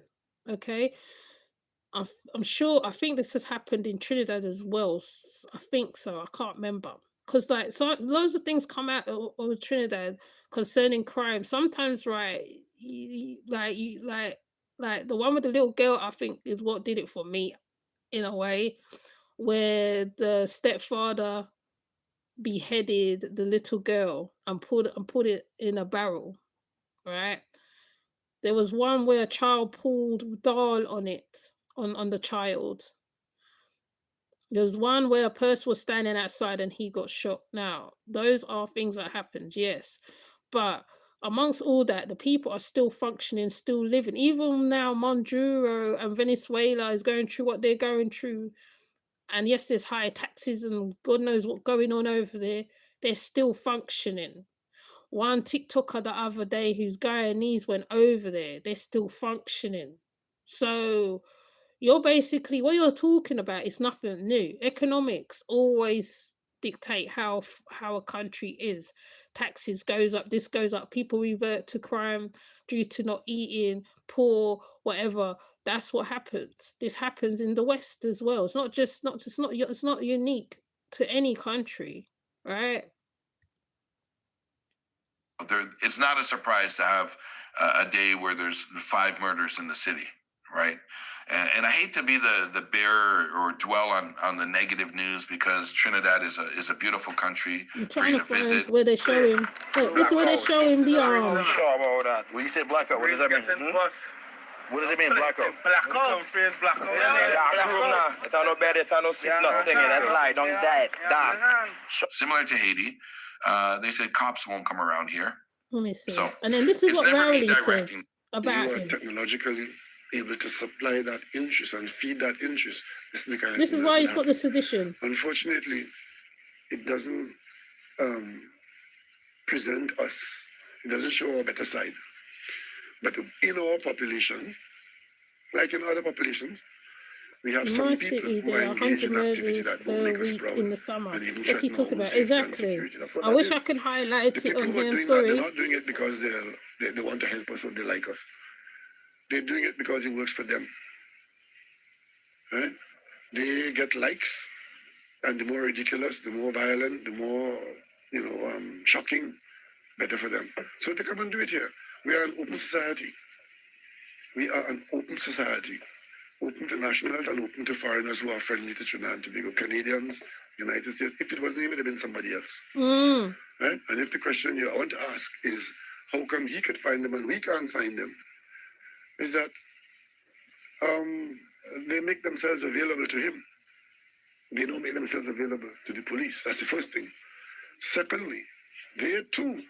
Okay? I'm sure, I think this has happened in Trinidad as well. I think so. I can't remember. Because like so loads of things come out of Trinidad concerning crime. Sometimes, right, like the one with the little girl, I think is what did it for me in a way, where the stepfather beheaded the little girl and put it in a barrel, right? There was one where a child pulled doll on it, on the child. There's one where a person was standing outside and he got shot. Now, those are things that happened, yes. But amongst all that, the people are still functioning, still living. Even now, Monduro and Venezuela is going through what they're going through. And yes, there's high taxes and God knows what's going on over there. They're still functioning. One TikToker the other day whose Guyanese went over there, they're still functioning. So you're basically, what you're talking about is nothing new. Economics always dictate how a country is. Taxes goes up, this goes up, people revert to crime due to not eating, poor, whatever. That's what happens. This happens in the West as well. It's not unique to any country, right? it's not a surprise to have a day where there's 5 murders in the city, right? And I hate to be the bearer or dwell on the negative news, because Trinidad is a beautiful country I'm for trying you to to find visit. where they show him. Look, this is where they show him the arms. Sure about that. When you say blackout, what does that mean? What does it mean, blackout? Blackout. Blackout. Dark room now. It's no bed, it's no sleep, not singing. That's lie. Don't die. Dark. Similar to Haiti, they said cops won't come around here. Let me see. So And then this is it's what never me Rowley said directing. about You are him. technologically able to supply that interest and feed that interest. This is the kind of This thing is that why will he's got happen. the sedition. Unfortunately, it doesn't present us. It doesn't show our better side. But in our population, like in other populations, we have In some my people city, who are there are engaged 100 in activity murders that will per make us week proud in the summer. and even What's he threaten our talking own about? safety and Exactly. security. That's what I that wish is. I could highlight The it people on who are here. I'm doing that, sorry. they're not doing it because they want to help us or they like us. They're doing it because it works for them. Right? They get likes, and the more ridiculous, the more violent, the more shocking, better for them. So they come and do it here. We are an open society. We are an open society, open to nationals and open to foreigners who are friendly to Trinidad and Tobago, Canadians, United States. If it wasn't him, it would have been somebody else. Right? And if the question you want to ask is, how come he could find them and we can't find them, is that they make themselves available to him. They don't make themselves available to the police. That's the first thing. Secondly, they too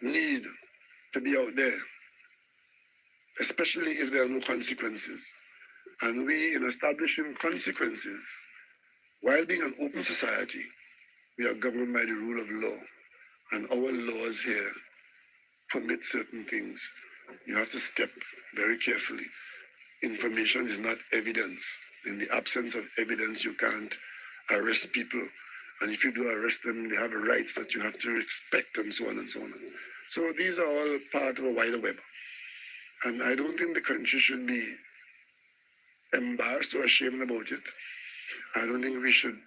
need to be out there, especially if there are no consequences. And we, in establishing consequences, while being an open society, we are governed by the rule of law. And our laws here permit certain things. You have to step very carefully. Information is not evidence. In the absence of evidence, you can't arrest people. And if you do arrest them, they have rights that you have to respect, and so on and so on. So these are all part of a wider web. And I don't think the country should be embarrassed or ashamed about it. I don't think we should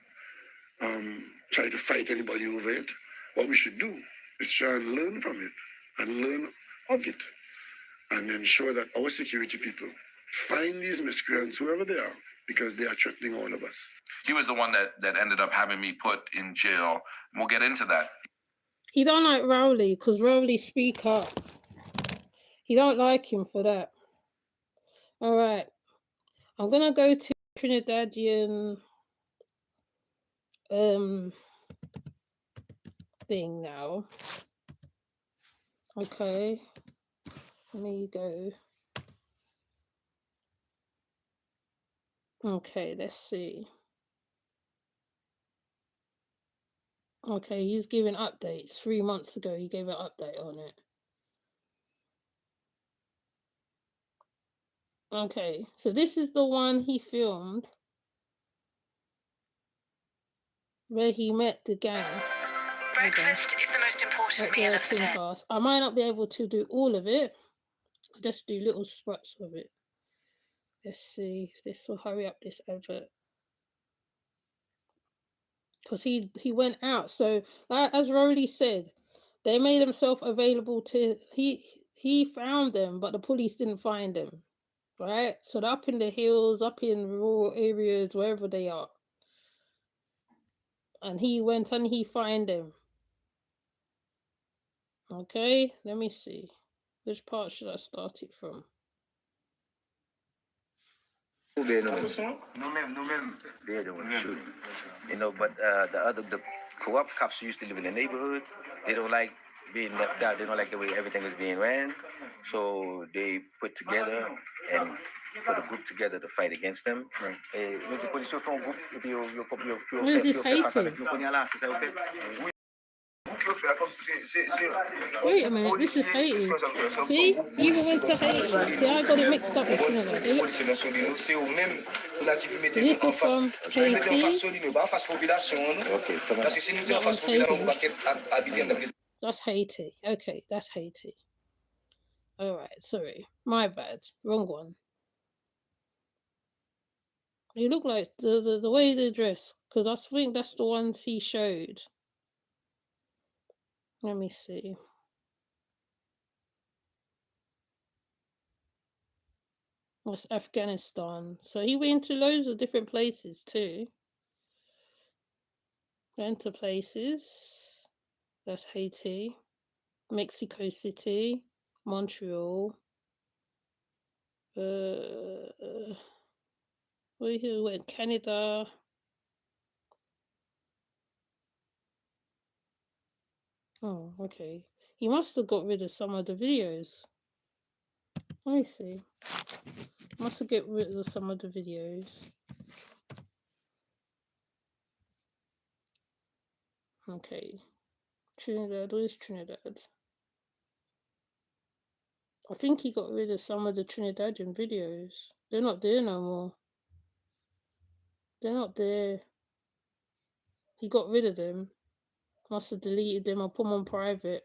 try to fight anybody over it. What we should do is try and learn from it and learn of it and ensure that our security people find these miscreants, whoever they are, because they are threatening all of us. He was the one that ended up having me put in jail. And we'll get into that. He don't like Rowley because Rowley speak up. He don't like him for that. All right. I'm going to go to Trinidadian thing now. Okay. There you go. Okay, let's see. Okay, he's giving updates. 3 months ago, he gave an update on it. Okay, so this is the one he filmed where he met the gang. Breakfast is the most important meal of the day. Pass. I might not be able to do all of it. I'll just do little spots of it. Let's see if this will hurry up this advert. Because he went out. So as Rowley said, they made themselves available to he found them, but the police didn't find them. Right? So they're up in the hills, up in rural areas, wherever they are. And he went and he found them. Okay, let me see. Which part should I start it from? They're the ones shooting. You know, but the co-op cops who used to live in the neighborhood, they don't like being left out. They don't like the way everything is being ran. So they put together and put a group together to fight against them. What is this Haiti? Wait a minute, this is Haiti. See? Even went to Haiti. See, I got it mixed up with Trinidad. This is from Haiti. That's Haiti. Okay, that's Haiti. Alright, sorry. My bad. Wrong one. You look like the way they dress, because I think that's the ones he showed. Let me see. That's Afghanistan. So he went to loads of different places too. Went to places. That's Haiti, Mexico City, Montreal. Where he went? Canada. Oh, okay. He must have got rid of some of the videos. Let me see. Must have got rid of some of the videos. Okay. Trinidad, where's Trinidad? I think he got rid of some of the Trinidadian videos. They're not there no more. They're not there. He got rid of them. Must have deleted them or put them on private.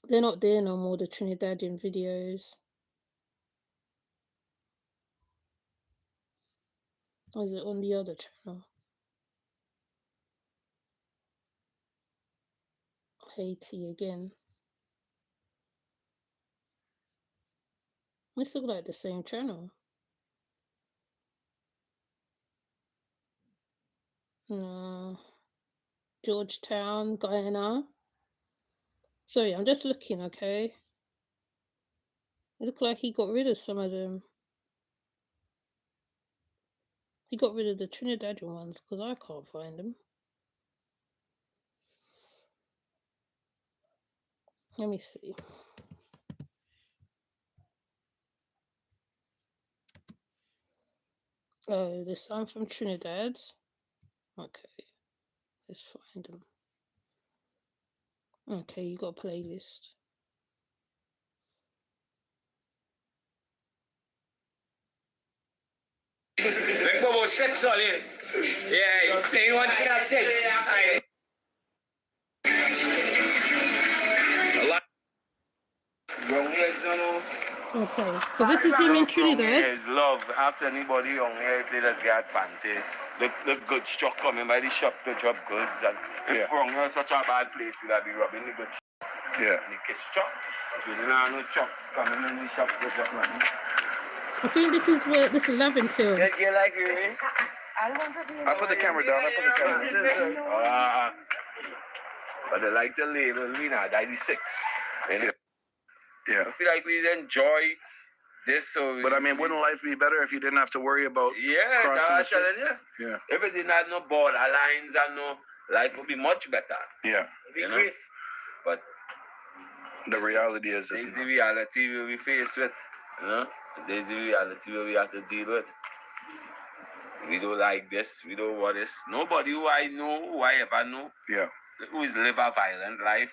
They're not there no more, the Trinidadian videos. Or is it on the other channel? Haiti again. This looks like the same channel. No. Georgetown, Guyana. Sorry, I'm just looking, okay? It looked like he got rid of some of them. He got rid of the Trinidadian ones because I can't find them. Let me see. Oh, there's some from Trinidad. Okay, let's find them. Okay, you got a playlist. Let's go about sexually. Yeah, playing one thing I'll tell you. Okay, so this is him in Trinidad. His love, ask anybody on here if they just get advantage. The good struck coming by the shop to drop goods. And if wrong here such a bad place, we'll be robbing the good shop. Yeah. The kiss shop. If you didn't have no chops coming in the shop to drop money. I think this is where this is Laventil. You like it? I put the camera down. But I like the label, we know, 96. Yeah. I feel like we enjoy this. So But I mean, wouldn't life be better if you didn't have to worry about crossing the street? Yeah. If it didn't have no border lines and no, life would be much better. Yeah. It'd be great. But the reality is this is the reality we face with. You know? This is the reality we have to deal with. We don't like this. We don't want this. Nobody who I know, who I ever know, Yeah. who is live a violent life,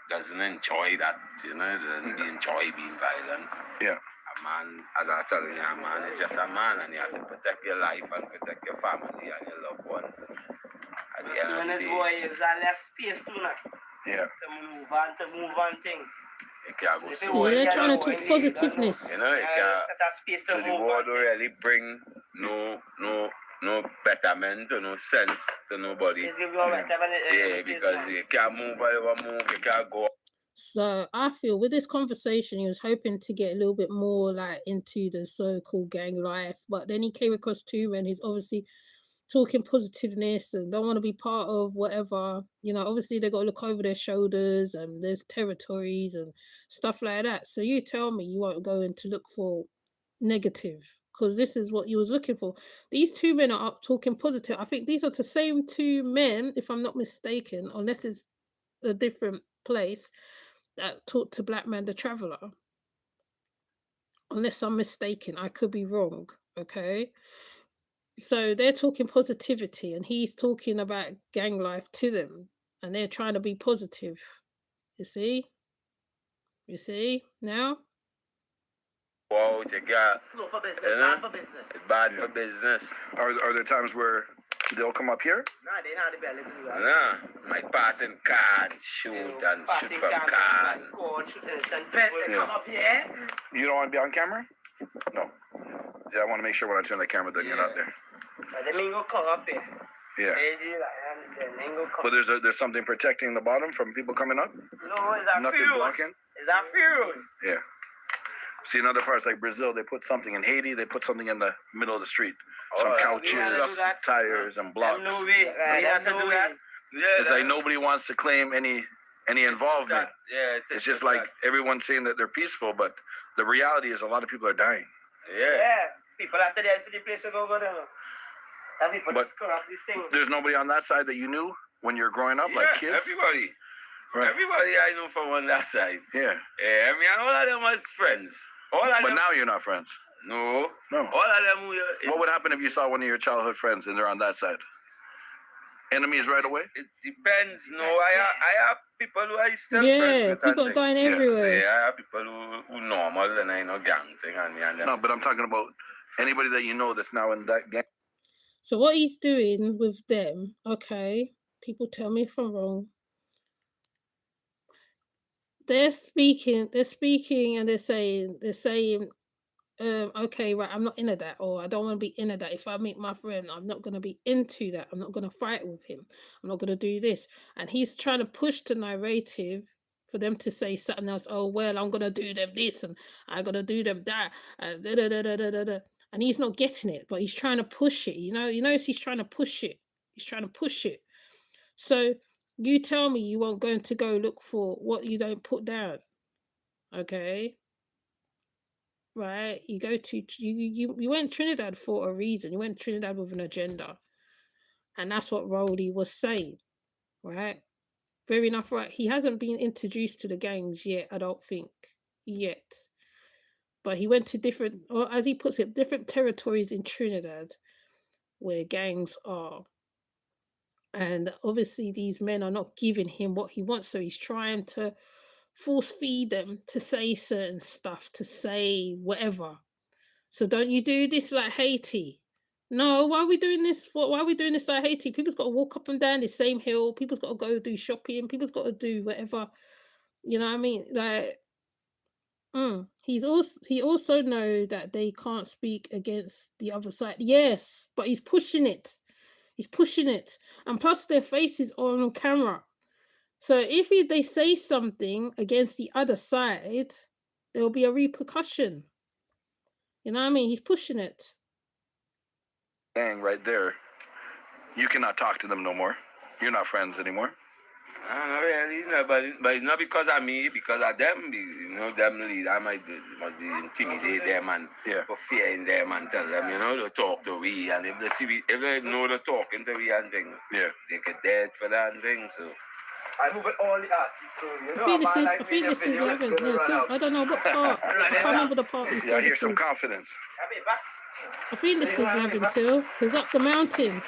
doesn't enjoy that. Doesn't enjoy being violent. Yeah. A man, as I was telling you, a man is just a man, and you have to protect your life and protect your family and your loved ones. At the end of the day, there's less space to now. Yeah. To move on thing. you can't go If slow. it They're Yeah, trying to no, talk indeed, I know. positiveness. You know, you can't. Set a space to So the move war on don't thing. really bring no betterment or no sense to nobody. It's give you a better than it- Yeah, it is because now. you can't move however move, you can't go. So I feel with this conversation, he was hoping to get a little bit more like into the so-called gang life, but then he came across two men who's obviously talking positiveness and don't want to be part of whatever, obviously they got to look over their shoulders and there's territories and stuff like that. So you tell me you won't go in to look for negative because this is what you was looking for. These two men are up talking positive. I think these are the same two men, if I'm not mistaken, unless it's a different place, that talked to Black Man the Traveller. Unless I'm mistaken, I could be wrong. Okay. So they're talking positivity and he's talking about gang life to them and they're trying to be positive. You see? You see now? Wow, you can't. Slow for business, You know? bad for business. It's bad for business. Are there times where they'll come up here? Nah, they not the belly to do that. Nah, might pass in car and shoot and shoot from car. Come up here. You don't want to be on camera? No. Yeah, I want to make sure when I turn the camera that you're not there. But the mingo come up here. Yeah. The mingo come. But there's something protecting the bottom from people coming up? No, it's a Nothing free road. blocking? It's a free road. Yeah. See, in other parts like Brazil, they put something in Haiti, they put something in the middle of the street. Some couches, tires, and blocks. No way. We have to do that. Yeah, It's like nobody wants to claim any involvement. Yeah, It's just like everyone's saying that they're peaceful, but the reality is a lot of people are dying. yeah. People have to there for the place to go there. That people But just come up this thing. There's nobody on that side that you knew when you were growing up, like kids? Everybody. Right. Everybody I know from on that side. Yeah. Yeah, I mean, all of them was friends. All of But them. now you're not friends. No. No. All of them. What would happen if you saw one of your childhood friends and they're on that side? Enemies right away? It depends. No, I have people who I still friends Yeah, with. and people are things. dying Yeah. So, everywhere. yeah, I have people who normal and I know gang thing and me and them. No, but I'm talking about anybody that you know that's now in that gang. So what he's doing with them, okay, people tell me if I'm wrong. They're speaking and they're saying, okay, right, I'm not into that, or I don't want to be into that. If I meet my friend, I'm not going to be into that. I'm not going to fight with him. I'm not going to do this. And he's trying to push the narrative for them to say something else. Oh, well, I'm going to do them this and I'm going to do them that. And da, da, da, da, da, da, da. And he's not getting it, but he's trying to push it. You notice he's trying to push it. He's trying to push it. So you tell me you won't going to go look for what you don't put down. Okay? Right? You go to you went Trinidad for a reason. You went Trinidad with an agenda. And that's what Rowley was saying. Right? Fair enough, right? He hasn't been introduced to the gangs yet, I don't think. Yet. But he went to different, or as he puts it, different territories in Trinidad where gangs are. And obviously these men are not giving him what he wants. So he's trying to force feed them to say certain stuff, to say whatever. So don't you do this like Haiti? No, why are we doing this for? Why are we doing this like Haiti? People's got to walk up and down the same hill. People's got to go do shopping. People's got to do whatever. You know what I mean? Like, he also know that they can't speak against the other side. Yes, but he's pushing it. He's pushing it, and plus their faces are on camera. So if they say something against the other side, there will be a repercussion. You know what I mean? He's pushing it. Gang right there. You cannot talk to them no more. You're not friends anymore. Not really, no, but it's not because of me, because of them. Them lead. I must be intimidate them and put fear in them and tell them, to talk to we. And if they know they're talking to we and things, they get dead for that and things. So I move with all the artists, so I think this is 11. No, I don't know what part. I can't remember the part he said. I hear some confidence. I think this is Laventille, because up the mountain.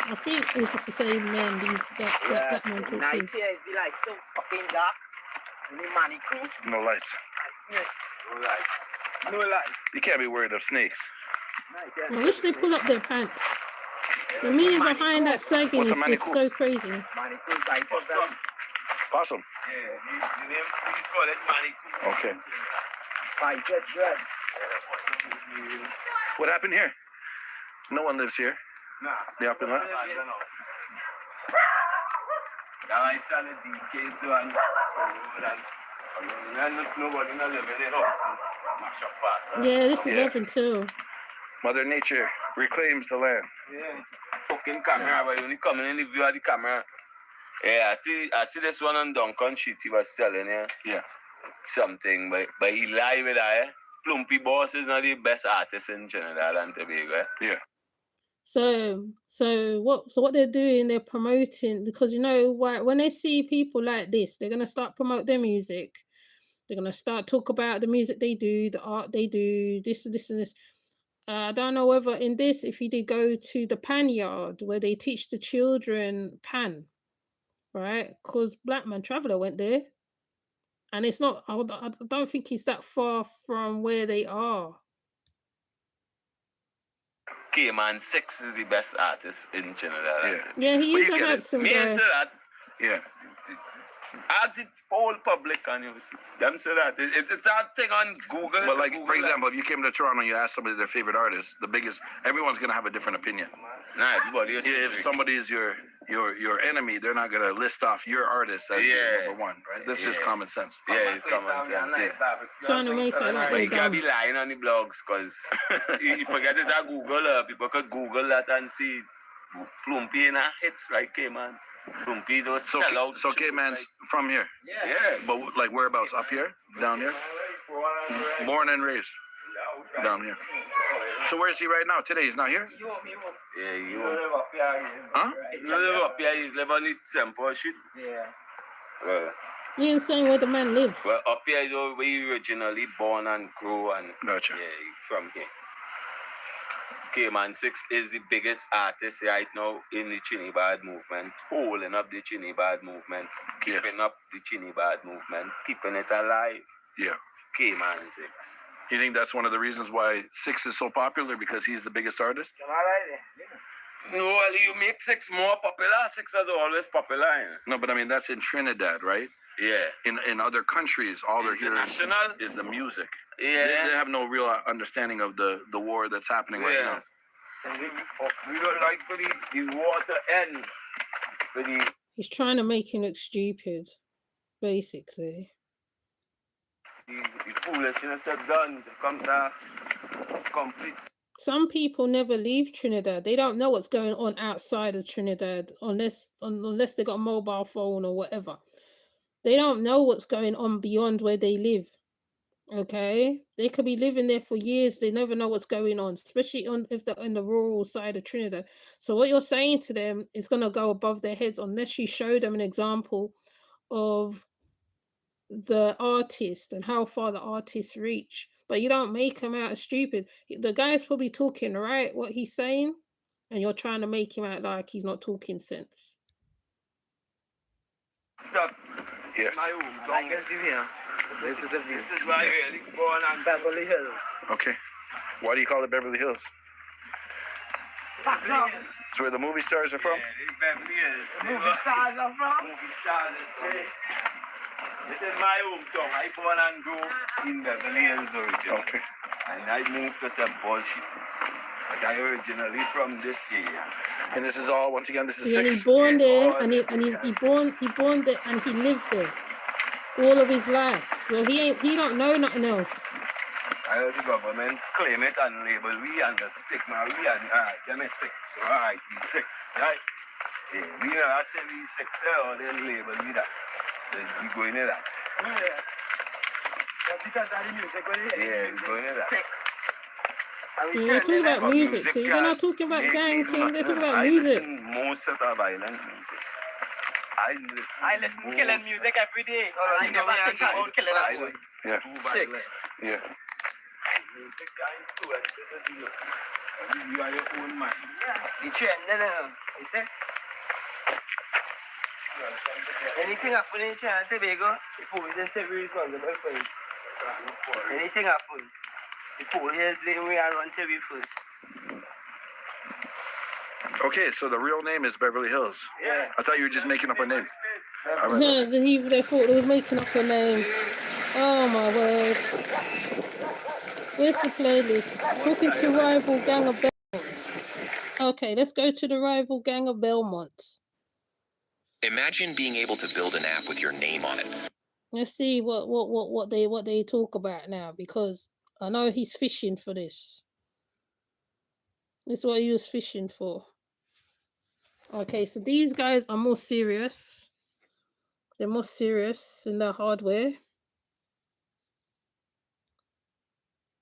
I think this is the same man. That man talked Night to. here is be like so fucking dark. Only money crew. No lights. Snakes. No lights. No lights. You can't be worried of snakes. Night here. I wish they pull up their pants. The meaning behind that sagging What's a is just manicoot? so crazy. Money crew bite us Possum. Possum. Yeah, the name, please call it Manicoot. Okay. bite it good. What happened here? No one lives here. Nah. They up in that? I don't know. Now it's on the DK, so and nobody not living in house. Mash up fast. Yeah, this is Yeah. Laventille. Mother Nature reclaims the land. Yeah. Fucking camera, but only coming in the view of the camera. Yeah, I see this one on Duncan Street he was selling, Yeah. something, but he lied with that, Plumpy Boss is not the best artist in Trinidad and Tobago, Yeah. So what they're doing, they're promoting, because you know why, when they see people like this, they're gonna start promote their music. They're gonna start talk about the music they do, the art they do, this and this. I don't know whether in this, if you did go to the pan yard where they teach the children pan, right? Because Black Man Traveller went there, and it's not. I don't think it's that far from where they are. K-Man 6 is the best artist in Trinidad. Yeah. Yeah, he But is you a get it. handsome Me and guy. say that. Yeah. Ask the whole public and you see. Them say that. It's that thing on Google. But like, Google for example, if you came to Toronto and you asked somebody their favorite artist, everyone's gonna have a different opinion. Nah, everybody is. If somebody is your enemy, they're not gonna list off your artist as your number one, right? That's just Yeah. common sense. Yeah, it's common sense. Trying to make it like But they you can't done. be lying on the blogs because you forget it at Google. People could Google that and see Plumpy in a hits like K-Man. Plumpy those So, sell out. so K-Man's from here, Yeah. but like whereabouts? Up here, down here, born and raised down here. So where is he right now? Today he's not here. Yeah, you. Huh? You live up here, you live on the Temple Street. Yeah. Well, You ain't saying where the man lives. well, up here is where you originally born and grew and Gotcha. yeah, you from here. K-Man 6 is the biggest artist right now in the Trinidad movement, holding up the Trinidad movement, keeping up the Trinidad movement, keeping it alive. Yeah. K-Man 6. You think that's one of the reasons why 6 is so popular, because he's the biggest artist? No, well, you make 6 more popular. 6 are always popular. No, but I mean that's in Trinidad, right? Yeah. In other countries, all they're hearing International? is the music. Yeah. They have no real understanding of the war that's happening right now. We don't like for the water end. For the He's trying to make him look stupid, basically. foolishness that's done to come to complete. Some people never leave Trinidad. They don't know what's going on outside of Trinidad unless they got a mobile phone or whatever. They don't know what's going on beyond where they live. Okay, they could be living there for years. They never know what's going on, especially if they're in the rural side of Trinidad. So what you're saying to them is going to go above their heads unless you show them an example of the artist and how far the artists reach. But you don't make him out as stupid. The guy's probably talking right what he's saying, and you're trying to make him out like he's not talking sense. Stop. Yes. My home. I guess you here. This is a view. This is why you're really born and Beverly Hills. Okay. Why do you call it Beverly Hills? It's where the movie stars are from? Beverly Hills. Movie stars are from? Movie stars is from. This is my hometown. I born and grew in Beverly Hills originally. Okay. And I moved to St. Paul Street. But I originally from this area. And this is all, once again, this is Yeah, and 6. he born there, all and he born there, and he lived there all of his life. So he don't know nothing else. I heard the government claim it and label we and the stigma we and them is 6. So alright, we 6, right? Yeah, we never say we 6 or they label me that. We going in that. Because of the music, Yeah, we going in that. Yeah, they're talking about music. See, they're not talking about gang thing. They're talking about music. Most of the violent music. I listen to killing music every day. I never think about killing a boy. Yeah. Sick. Yeah. You are your own man. The trend, you see? Anything happen in Trinidad and Tobago, the police is very responsible for it. Anything happen, the police blame we are on TV first. Okay, so the real name is Beverly Hills. Yeah. I thought you were just making up a name. All right. They thought they were making up a name. Oh my word. Where's the playlist? Talking to rival gang of Belmont. Okay, let's go to the rival gang of Belmont. Imagine being able to build an app with your name on it. Let's see what they talk about now, because I know he's fishing for this. This is what he was fishing for. Okay, so these guys are more serious. They're more serious in their hardware.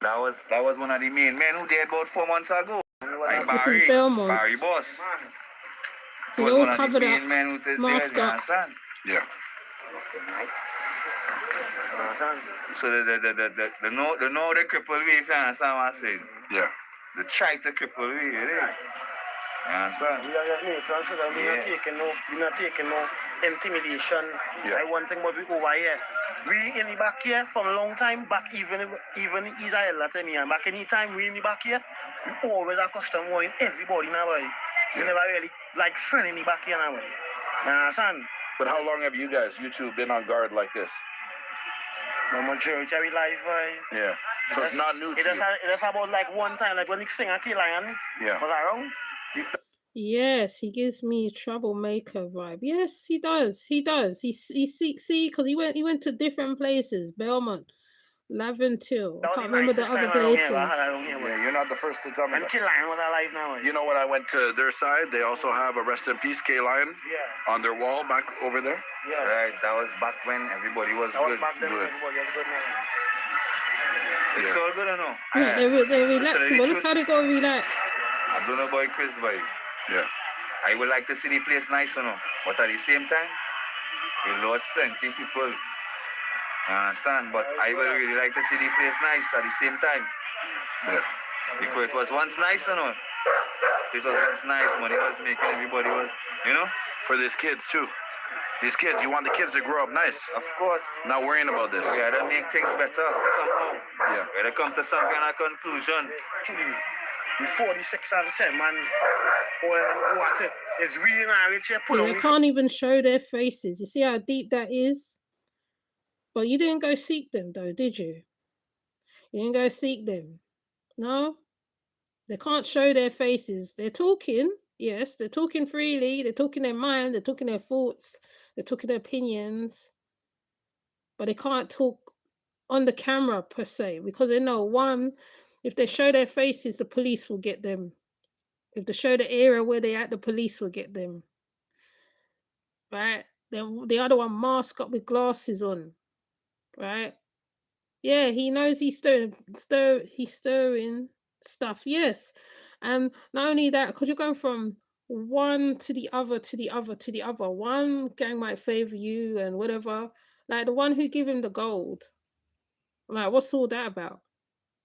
That was one of the main men who died about 4 months ago. Like This is Belmont. Barry Boss. So they all covered up, mask up. Yeah. So the know the cripple way, if you understand what I'm saying? Yeah. The try to cripple way, you understand? We are just neutral, so that we're not taking no intimidation. Yeah. I one thing about we over here. We in the back here from a long time back, even Israel that time here. Back any time we in the back here, we always accustomed to everybody now. We never really like friend in the back here now. You understand? But how long have you two, been on guard like this? The majority of our life, Yeah. So it's not new to It's you. about like one time, like when the singer T-Lion Yeah. was around. Yes, he gives me a troublemaker vibe. Yes, he does. He does. He see, because he went to different places. Belmont, Laventil. I can't remember the other places. Yeah, you're not the first to tell me And that. T-Lion was alive now. You know, when I went to their side, they also have a rest in peace K-Lion Yeah. on their wall back over there. Yeah. Right, that was back when everybody was That was good. back then. Good. Everybody was good now. It's all good or no? Yeah, they're relaxing, but look how they got relaxed. I don't know about Chris, but Yeah. I would like to see the place nice, you know. But at the same time, we lost plenty people. You understand? But I would really like to see the place nice at the same time. Yeah. Because it was once nice, you know. It was once nice, money was making, everybody was, you know? For these kids too. These kids, you want the kids to grow up nice. Of course. Not worrying about this. We gotta make things better somehow. Yeah. We gotta come to some kind of conclusion. Actually, the 46 and 7 man, what it is we in our rich here, put They on. can't even show their faces. You see how deep that is? But you didn't go seek them though, did you? You didn't go seek them. No? They can't show their faces. They're talking. Yes, they're talking freely. They're talking their mind. They're talking their thoughts. They're talking their opinions. But they can't talk on the camera per se, because they know, one, if they show their faces, the police will get them. If they show the area where they're at, the police will get them. Right? Then the other one masked up with glasses on. Right? Yeah, he knows he's stirring stuff. Yes. And not only that, because you're going from one to the other, to the other, to the other. One gang might favor you and whatever. Like the one who gave him the gold. Like, what's all that about?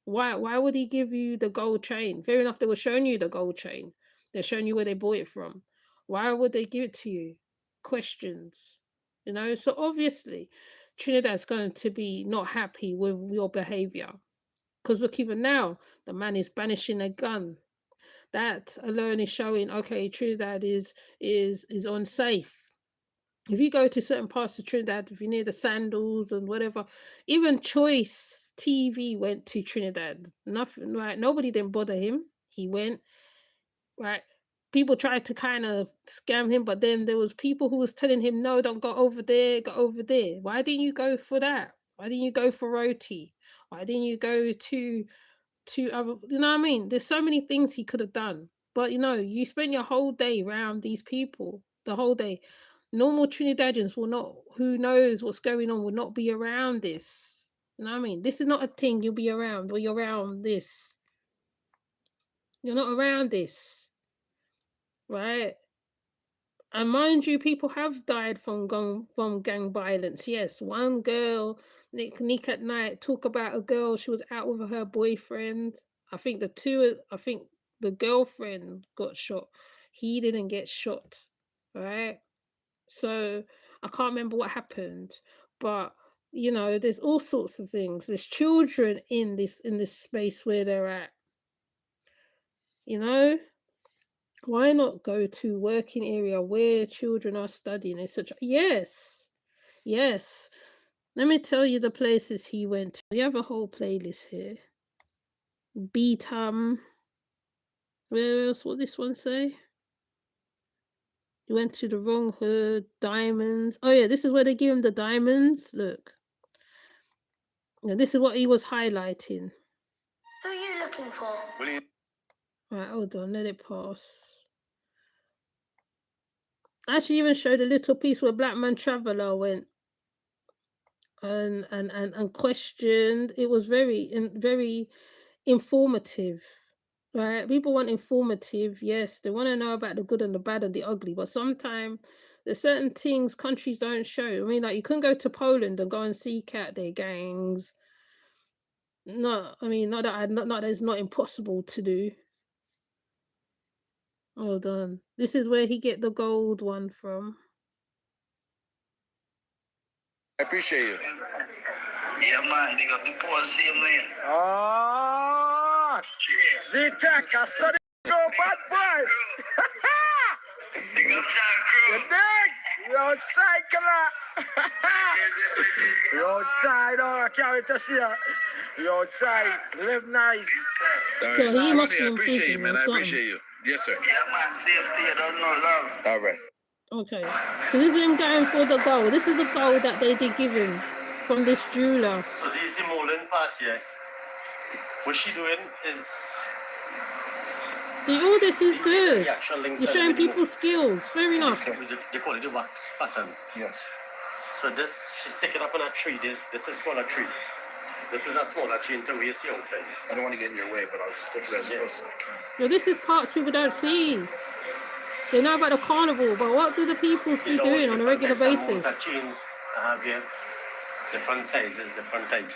Why would he give you the gold chain? Fair enough, they were showing you the gold chain. They're showing you where they bought it from. Why would they give it to you? Questions. You know, so obviously Trinidad's going to be not happy with your behavior. Because look, even now, the man is banishing a gun. That alone is showing, okay, Trinidad is unsafe. If you go to certain parts of Trinidad, if you're near the Sandals and whatever, even Choice TV went to Trinidad. Nothing, right? Nobody didn't bother him. He went, right? People tried to kind of scam him, but then there was people who was telling him, no, don't go over there, go over there. Why didn't you go for that? Why didn't you go for Roti? Why didn't you go to other, you know what I mean? There's so many things he could have done. But you know, you spend your whole day around these people, the whole day. Normal Trinidadians will not, who knows what's going on, will not be around this. You know what I mean? This is not a thing you'll be around, or you're around this. You're not around this. Right? And mind you, people have died from gang violence. Yes, one girl, Nick at night, talk about a girl, she was out with her boyfriend. I think the girlfriend got shot. He didn't get shot, right? So I can't remember what happened, but you know, there's all sorts of things. There's children in this space where they're at. You know, why not go to working area where children are studying? It's such yes. Let me tell you the places he went to. We have a whole playlist here. Beatam. Where else? What this one say? He went to the wrong hood. Diamonds. Oh yeah, this is where they give him the diamonds. Look. Now, this is what he was highlighting. Who are you looking for? Right, hold on, let it pass. I actually even showed a little piece where Black Man Traveller went and questioned. It was very informative. Right? People want informative, yes. They want to know about the good and the bad and the ugly, but sometimes there's certain things countries don't show. I mean, like you couldn't go to Poland and go and seek out their gangs. No, I mean, not that it's not impossible to do. Hold on. This is where he get the gold one from. I appreciate you. Yeah, man, they got the poor same way. Oh, Z-Tech, I saw it go, bad boy. Big up Jack Crew. You dig? You outside, killer. You outside, oh, I can't wait to see you. You outside, live nice. All So he must Swanee, be I in appreciate you, prison man. or I something. appreciate you. Yes, sir. Yeah, man, safety, you don't know love. All right. Okay. So this is him going for the gold. This is the gold that they did give him from this jeweler. So this is the molding part here. What she doing is... See, all this is good. The actual links You're and showing the minimal. people skills. Fair enough. They call it the wax pattern. Yes. So this, she's sticking up on a tree. This is a smaller tree. This is a smaller tree until we see outside. I don't want to get in your way, but I'll stick to that as close as I can. So this is parts people don't see. They know about the carnival, but what do the people be doing on a regular basis? That chains I have here, different sizes, different types.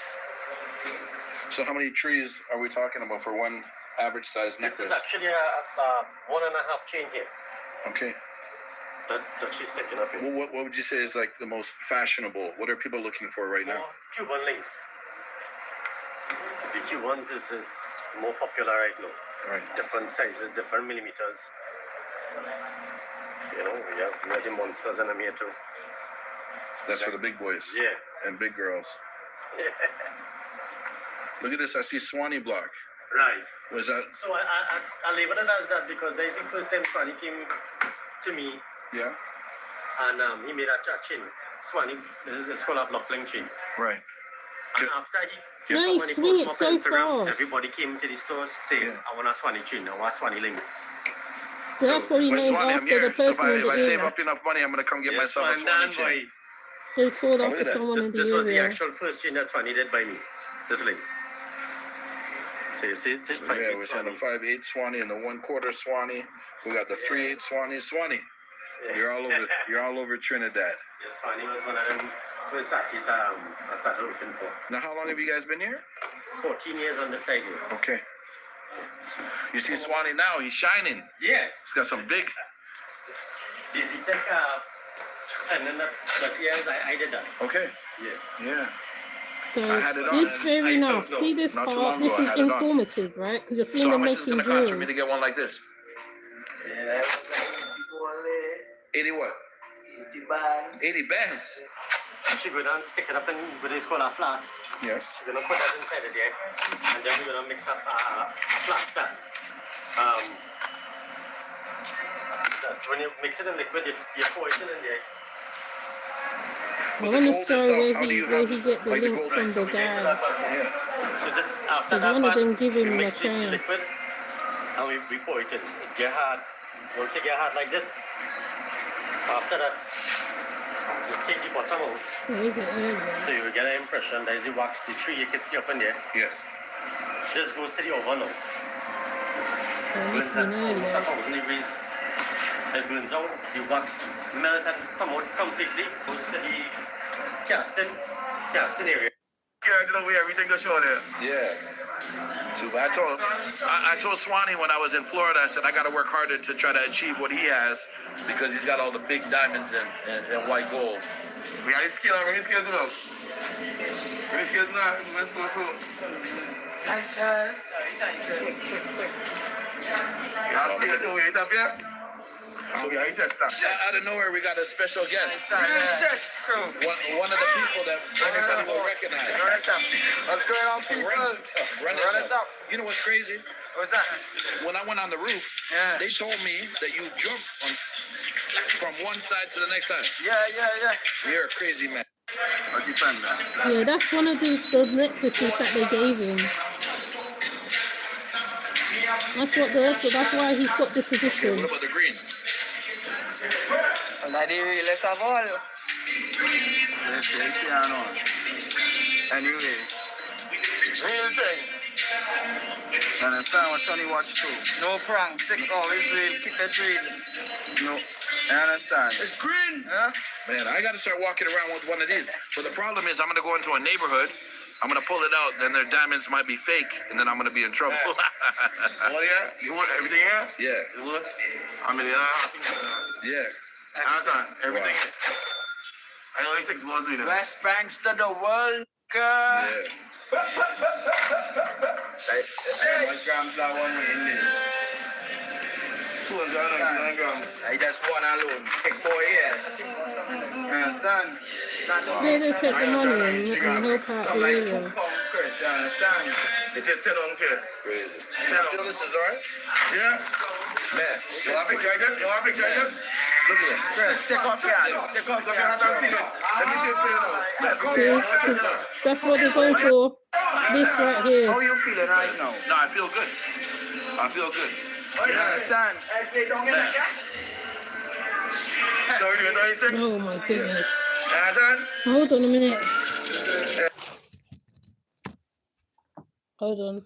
So how many trees are we talking about for one average size necklace? This is actually a 1.5 chain here. Okay. That she's sticking up here. Well, what would you say is like the most fashionable? What are people looking for right now? Cuban links. The Cubans is more popular right now. Right. Different sizes, different millimeters. You know, we have the monsters and I'm here too. That's for the big boys. Yeah. And big girls. Look at this. I see Swanee block. Right. Was that? So I label it as that because that is the first time Swanee came to me. Yeah. And he made a chin. Swanee, the scholar of Lockling chin. Right. And after he Nice, swing it so fast. everybody came to the stores saying, I want a Swanee chin, I want a Swanee link. So that's probably But named Swanee, I'm after here. the person So in if the I save area. up enough money, I'm gonna come get myself a Swanee chain. They called after look at that. someone in the This was the area. actual first chain that Swanee did by me. This link. So you see, it's So yeah, we're saying the 5/8 Swanee and the 1/4 Swanee. We got the 3/8 Swanee. Swanee, you're all over Trinidad. Yes, Swanee was one of them first artists I started looking for. Now, how long have you guys been here? 14 years on the side here. Okay. You see Swanee now, he's shining. Yeah. He's got some big. The Z-Tech and then that years I did that. Okay. Yeah. Yeah. So I had it on. this fair I enough. felt See this not too part. long This ago, I is had it on. informative, right? Because you're seeing So how them much is it making gonna cost for me jewelry. to get one like this? Yeah. 80 what? 80 bands. 80 bands. She go down, stick it up in what they call a flask. Yes. She's gonna put that inside of there, and then we're gonna mix up a plaster. That's when you mix it in liquid, you pour it in there. I want to show where he get the like the link gold from lines? the guy. Yeah. So this after Because that one of part, them give we him the mix it in chain. liquid, and we pour it in. It get hard. Once it get hard like this, after that, you take the bottom out. Where is it earlier? So you will get an impression that is the wax, the tree you can see up in there. Yes. This goes to the oven now. Oh, this Burns at one almost earlier. 1,000 degrees. It burns out, the wax melt and come out completely, goes to the casting area. Yeah, you know, everything goes show there. Yeah. Too bad. I told Swanee when I was in Florida, I said I got to work harder to try to achieve what he has because he's got all the big diamonds and white gold. We are skill, we skill to know. We skill to know. Let's go through. Nice shots. Wait up here. So we are test that. Out of nowhere, we got a special guest. Check, crew. One of the people that everybody will recognize. What's going on, people? Run it up. You know what's crazy? What's that? When I went on the roof, they told me that you jump from one side to the next side. Yeah. You're a crazy man. What you find, man? Yeah, that's one of the necklaces that they gave him. That's why he's got this edition. What about the green? Let's have all. Anyway, real thing. Understand what Tony watch too? No prank, 6 always real, keep it real. No, I understand. It's green. Huh? Man, I got to start walking around with one of these. But the problem is I'm going to go into a neighborhood. I'm going to pull it out. Then their diamonds might be fake. And then I'm going to be in trouble. Oh, yeah? You want everything here? Yeah. You want? I mean, Yeah. I understand. Everything. I only 6 balls with it. West Banks to the world. Yeah. 1 grams that one in there. 200 grams. I just one alone. Big boy here. Understand? They take the money and help out the area. Chris, you understand? They take 10 on here. Crazy. This is alright? Yeah. Man, you want a picture again? You want a picture again? Look at it. Chris, take off your hand. Take off your hand and feel it. Let me take it now. See, that's what they're going for. This right here. How are you feeling right now? No, I feel good. I feel good. You understand? Oh my goodness. Understand? Hold on a minute. Hold on.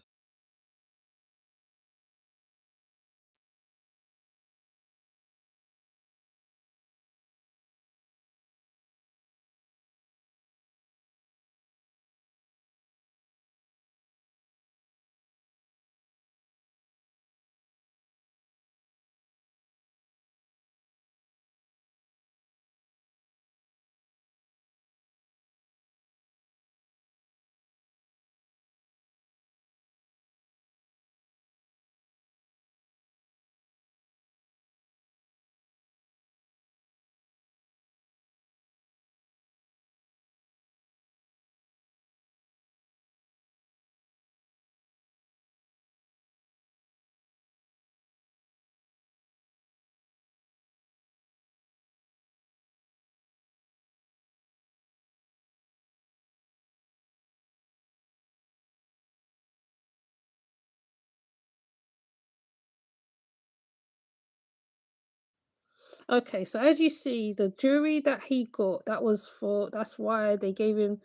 Okay, so as you see, the jury that he got, that's why they gave him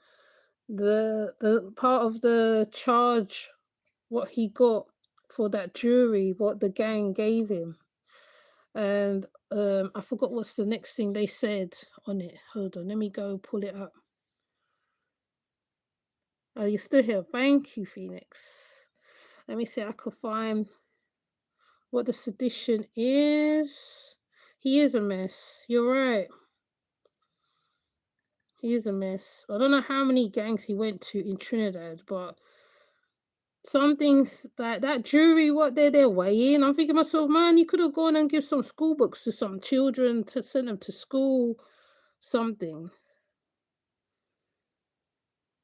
the part of the charge, what he got for that jury, what the gang gave him. And I forgot what's the next thing they said on it. Hold on, let me go pull it up. Oh, you're still here. Thank you, Phoenix. Let me see if I could find what the sedition is. He is a mess. You're right. He is a mess. I don't know how many gangs he went to in Trinidad, but some things that jury, what they're weighing. I'm thinking to myself, man, you could have gone and give some school books to some children to send them to school, something.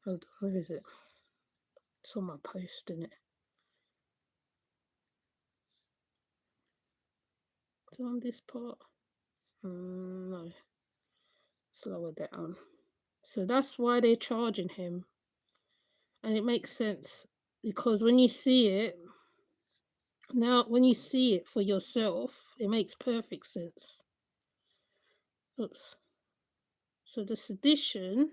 Hold on, where is it? It's on my post, isn't it? It's on this part. No. Slower down. So that's why they're charging him. And it makes sense because when you see it, when you see it for yourself, it makes perfect sense. Oops. So the sedition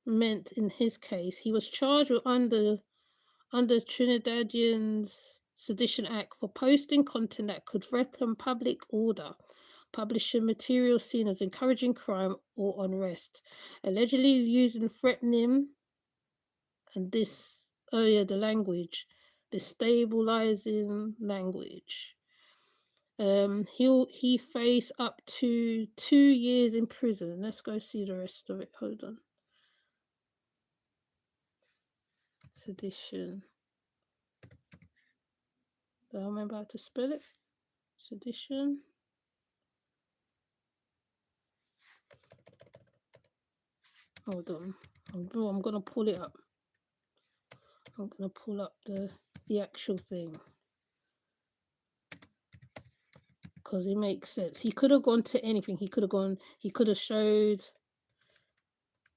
meant in his case, he was charged with under Trinidadian's Sedition Act for posting content that could threaten public order, publishing material seen as encouraging crime or unrest, allegedly using threatening and the language, destabilizing language. He face up to 2 years in prison. Let's go see the rest of it. Hold on. Sedition. Do I remember how to spell it? Sedition. Hold on. I'm gonna pull it up. I'm gonna pull up the actual thing. Because it makes sense. He could have gone to anything. He could have showed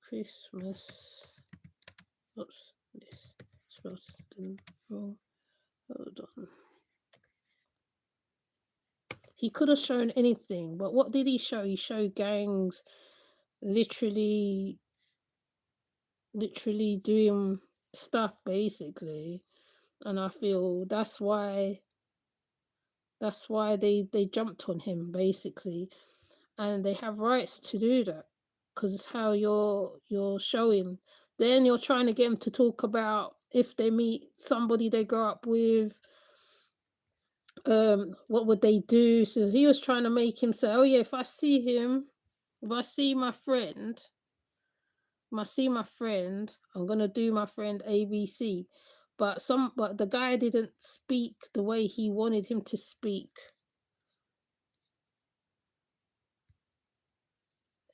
Christmas. Oops, this spelled wrong. Hold on. He could have shown anything, but what did he show? He showed gangs literally doing stuff basically. And I feel that's why they jumped on him basically. And they have rights to do that because it's how you're showing. Then you're trying to get them to talk about if they meet somebody they grew up with, what would they do? So he was trying to make him say, oh yeah, if I see my friend, I'm gonna do my friend ABC. But the guy didn't speak the way he wanted him to speak.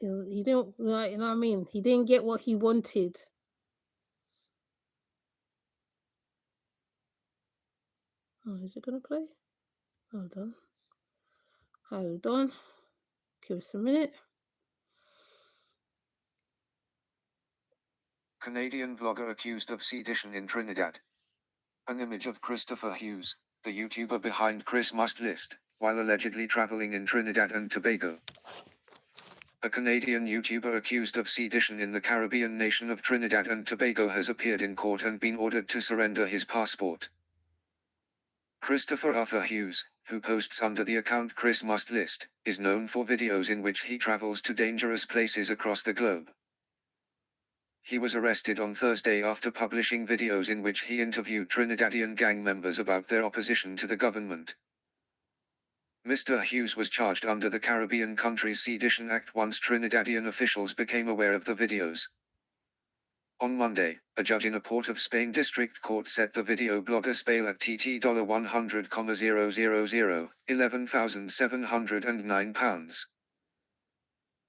He didn't, like, you know what I mean? He didn't get what he wanted. Oh, is it gonna play? Hold on. Give us a minute. Canadian vlogger accused of sedition in Trinidad. An image of Christopher Hughes, the YouTuber behind Chris Must List, while allegedly traveling in Trinidad and Tobago. A Canadian YouTuber accused of sedition in the Caribbean nation of Trinidad and Tobago has appeared in court and been ordered to surrender his passport. Christopher Arthur Hughes, who posts under the account Chris Must List, is known for videos in which he travels to dangerous places across the globe. He was arrested on Thursday after publishing videos in which he interviewed Trinidadian gang members about their opposition to the government. Mr. Hughes was charged under the Caribbean Countries Sedition Act once Trinidadian officials became aware of the videos. On Monday, a judge in a Port of Spain district court set the video blogger's bail at TT $100,000, £11,709.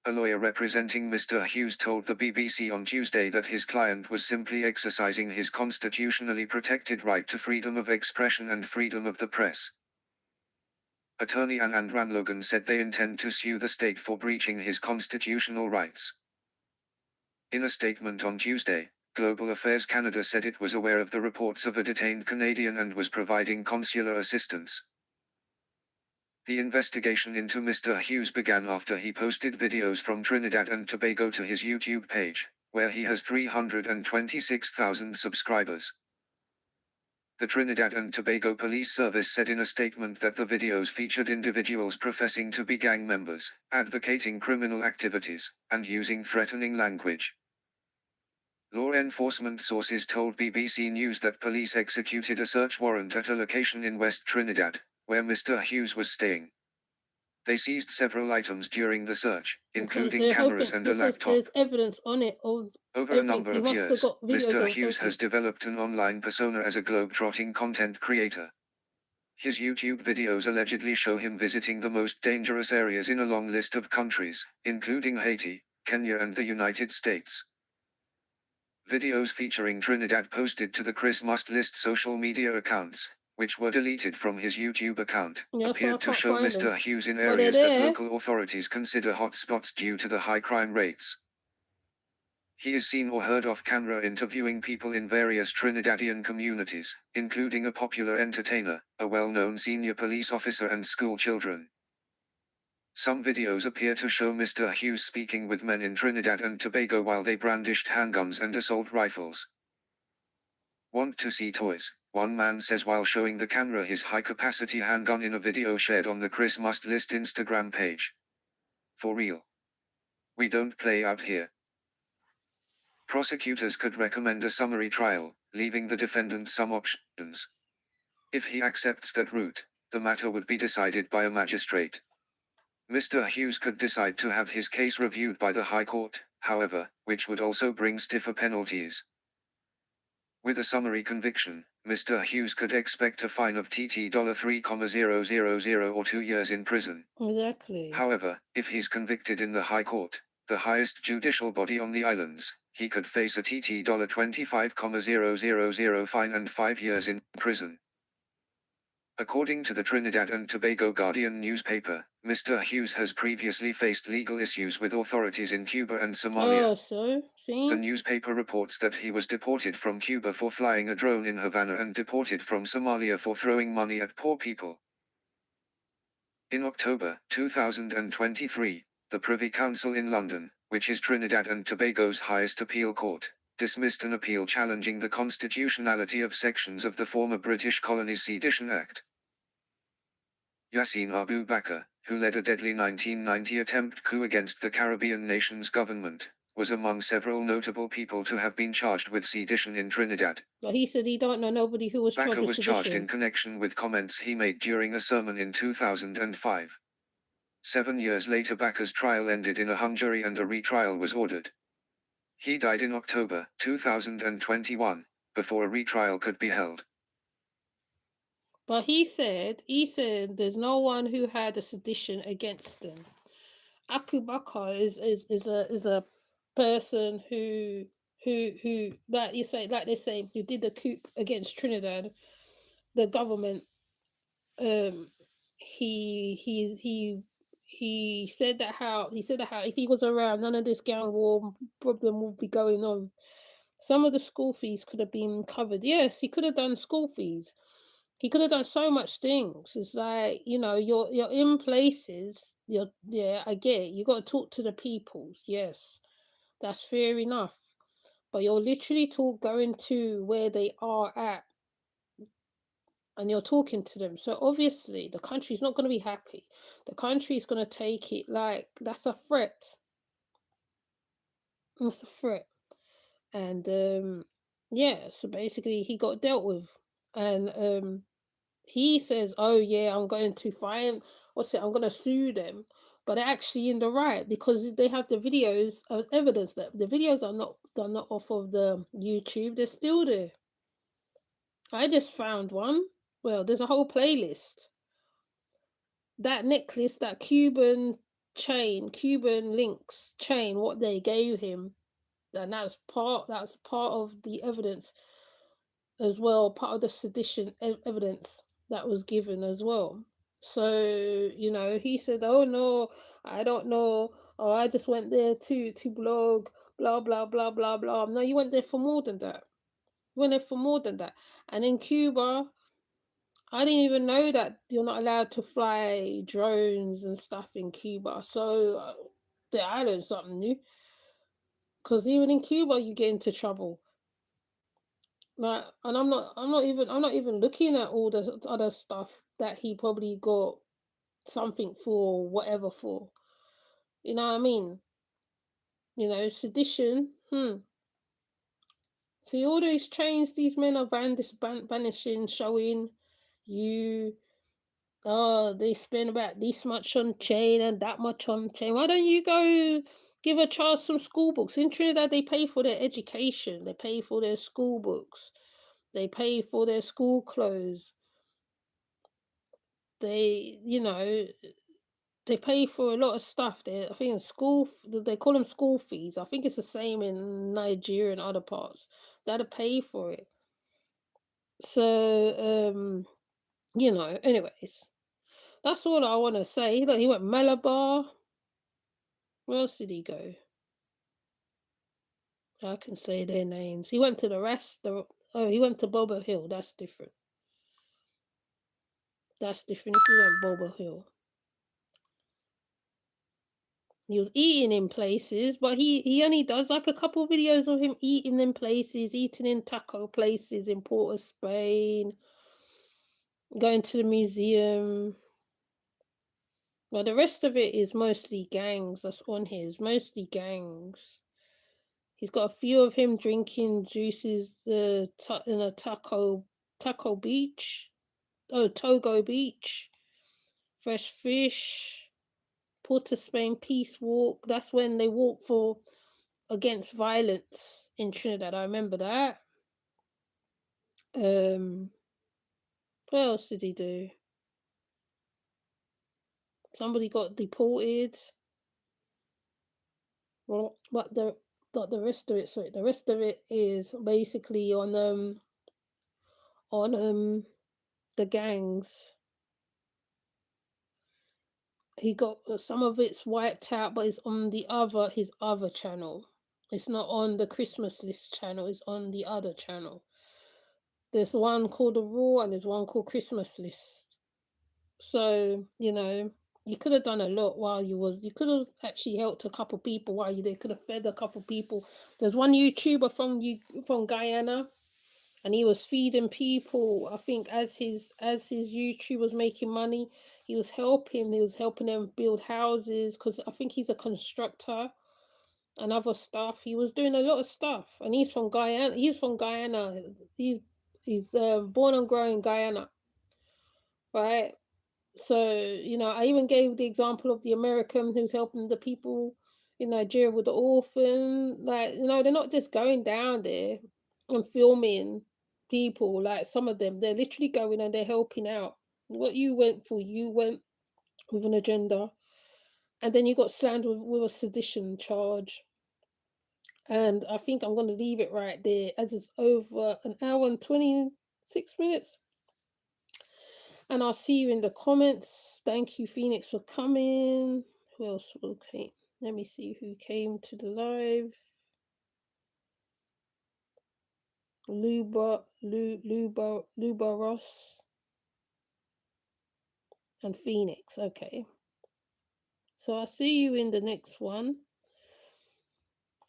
A lawyer representing Mr. Hughes told the BBC on Tuesday that his client was simply exercising his constitutionally protected right to freedom of expression and freedom of the press. Attorney Ann and Ranlogan said they intend to sue the state for breaching his constitutional rights. In a statement on Tuesday, Global Affairs Canada said it was aware of the reports of a detained Canadian and was providing consular assistance. The investigation into Mr. Hughes began after he posted videos from Trinidad and Tobago to his YouTube page, where he has 326,000 subscribers. The Trinidad and Tobago Police Service said in a statement that the videos featured individuals professing to be gang members, advocating criminal activities, and using threatening language. Law enforcement sources told BBC News that police executed a search warrant at a location in West Trinidad, where Mr. Hughes was staying. They seized several items during the search, including cameras and a laptop. There's evidence on it. Over a number of years, Mr. Hughes has developed an online persona as a globe-trotting content creator. His YouTube videos allegedly show him visiting the most dangerous areas in a long list of countries, including Haiti, Kenya and the United States. Videos featuring Trinidad posted to the Chris Must List social media accounts, which were deleted from his YouTube account, appeared to show Mr. Hughes in areas that local authorities consider hotspots due to the high crime rates. He is seen or heard off camera interviewing people in various Trinidadian communities, including a popular entertainer, a well-known senior police officer and school children. Some videos appear to show Mr. Hughes speaking with men in Trinidad and Tobago while they brandished handguns and assault rifles. Want to see toys? One man says while showing the camera his high-capacity handgun in a video shared on the Chris Must List Instagram page. For real. We don't play out here. Prosecutors could recommend a summary trial, leaving the defendant some options. If he accepts that route, the matter would be decided by a magistrate. Mr. Hughes could decide to have his case reviewed by the High Court, however, which would also bring stiffer penalties. With a summary conviction, Mr. Hughes could expect a fine of $3,000 or 2 years in prison. Exactly. However, if he's convicted in the High Court, the highest judicial body on the islands, he could face a $25,000 fine and 5 years in prison. According to the Trinidad and Tobago Guardian newspaper, Mr. Hughes has previously faced legal issues with authorities in Cuba and Somalia. Oh, so, see? The newspaper reports that he was deported from Cuba for flying a drone in Havana and deported from Somalia for throwing money at poor people. In October 2023, the Privy Council in London, which is Trinidad and Tobago's highest appeal court, dismissed an appeal challenging the constitutionality of sections of the former British colony's Sedition Act. Yassine Abu Bakr, who led a deadly 1990 attempt coup against the Caribbean nation's government, was among several notable people to have been charged with sedition in Trinidad. But he said he don't know nobody who was charged Bakr with was charged in sedition. connection with comments he made during a sermon in 2005. 7 years later, Bakr's trial ended in a hung jury and a retrial was ordered. He died in October 2021, before a retrial could be held. But he said there's no one who had a sedition against him. Aku Bakar is a person who like they say who did the coup against Trinidad. The government he said that how if he was around, none of this gang war problem would be going on. Some of the school fees could have been covered. Yes, he could have done school fees. He could have done so much things. It's like, you know, you're in places. I get it. You got to talk to the peoples. Yes, that's fair enough. But you're literally going to where they are at, and you're talking to them. So obviously the country's not going to be happy. The country's going to take it like that's a threat. That's a threat. And yeah, so basically he got dealt with. And he says, oh yeah, I'm going to find I'm going to sue them. But they're actually in the right because they have the videos of evidence that the videos are not off of the YouTube. They're still there. I just found one. Well, there's a whole playlist. That necklace, that Cuban links chain, what they gave him, and that's part of the evidence as well, part of the sedition evidence that was given as well. So, you know, he said, oh no, I don't know, oh, I just went there to blog, blah blah blah blah blah. No, you went there for more than that. You went there for more than that. And in Cuba, I didn't even know that you're not allowed to fly drones and stuff in Cuba. So I learned something new. Because even in Cuba, you get into trouble. Like, and I'm not even looking at all the other stuff that he probably got something for, whatever for. You know what I mean? You know, sedition. See, all those chains these men are banishing, showing you. Oh, they spend about this much on chain and that much on chain. Why don't you go give a child some school books? In Trinidad, they pay for their education. They pay for their school books. They pay for their school clothes. They, you know, they pay for a lot of stuff. I think they call them school fees. I think it's the same in Nigeria and other parts. They had to pay for it. So, you know, anyways. That's all I want to say. Look, he went Malabar. Where else did he go? I can say their names. He went to he went to Bobo Hill. That's different. That's different if you went Bobo Hill. He was eating in places, but he only does like a couple videos of him eating in places, eating in taco places in Port of Spain, going to the museum. Well, the rest of it is mostly gangs that's on here. It's mostly gangs. He's got a few of him drinking juices in a Togo beach. Oh, Togo Beach. Fresh fish. Port of Spain Peace Walk. That's when they walk for against violence in Trinidad. I remember that. What else did he do? Somebody got deported. Well, but the rest of it, sorry, the rest of it is basically on the gangs. He got some of it's wiped out, but it's on his other channel. It's not on the Christmas list channel, it's on the other channel. There's one called The Raw and there's one called Christmas List. So, you know, you could have done a lot while you could have actually helped a couple people while you there, could have fed a couple people. There's one YouTuber from Guyana, and he was feeding people. I think as his YouTube was making money, he was helping them build houses, because I think he's a constructor and other stuff. He was doing a lot of stuff, and he's from Guyana. He's born and grown in Guyana, right? So, you know, I even gave the example of the American who's helping the people in Nigeria with the orphan. Like, you know, they're not just going down there and filming people. Like, some of them, they're literally going and they're helping out. What you went with an agenda. And then you got slammed with a sedition charge. And I think I'm going to leave it right there, as it's over an hour and 26 minutes. And I'll see you in the comments. Thank you, Phoenix, for coming. Who else will came? Let me see who came to the live. Luba Ross and Phoenix. Okay. So I'll see you in the next one.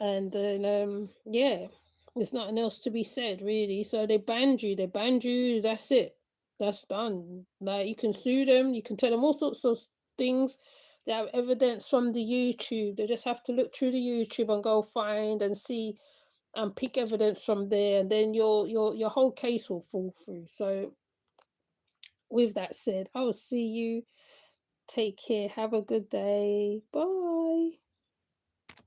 And then yeah, there's nothing else to be said really. So they banned you, that's it. That's done. Like, you can sue them, you can tell them all sorts of things. They have evidence from the YouTube. They just have to look through the YouTube and go find and see and pick evidence from there, and then your whole case will fall through. So with that said, I will see you. Take care. Have a good day. Bye.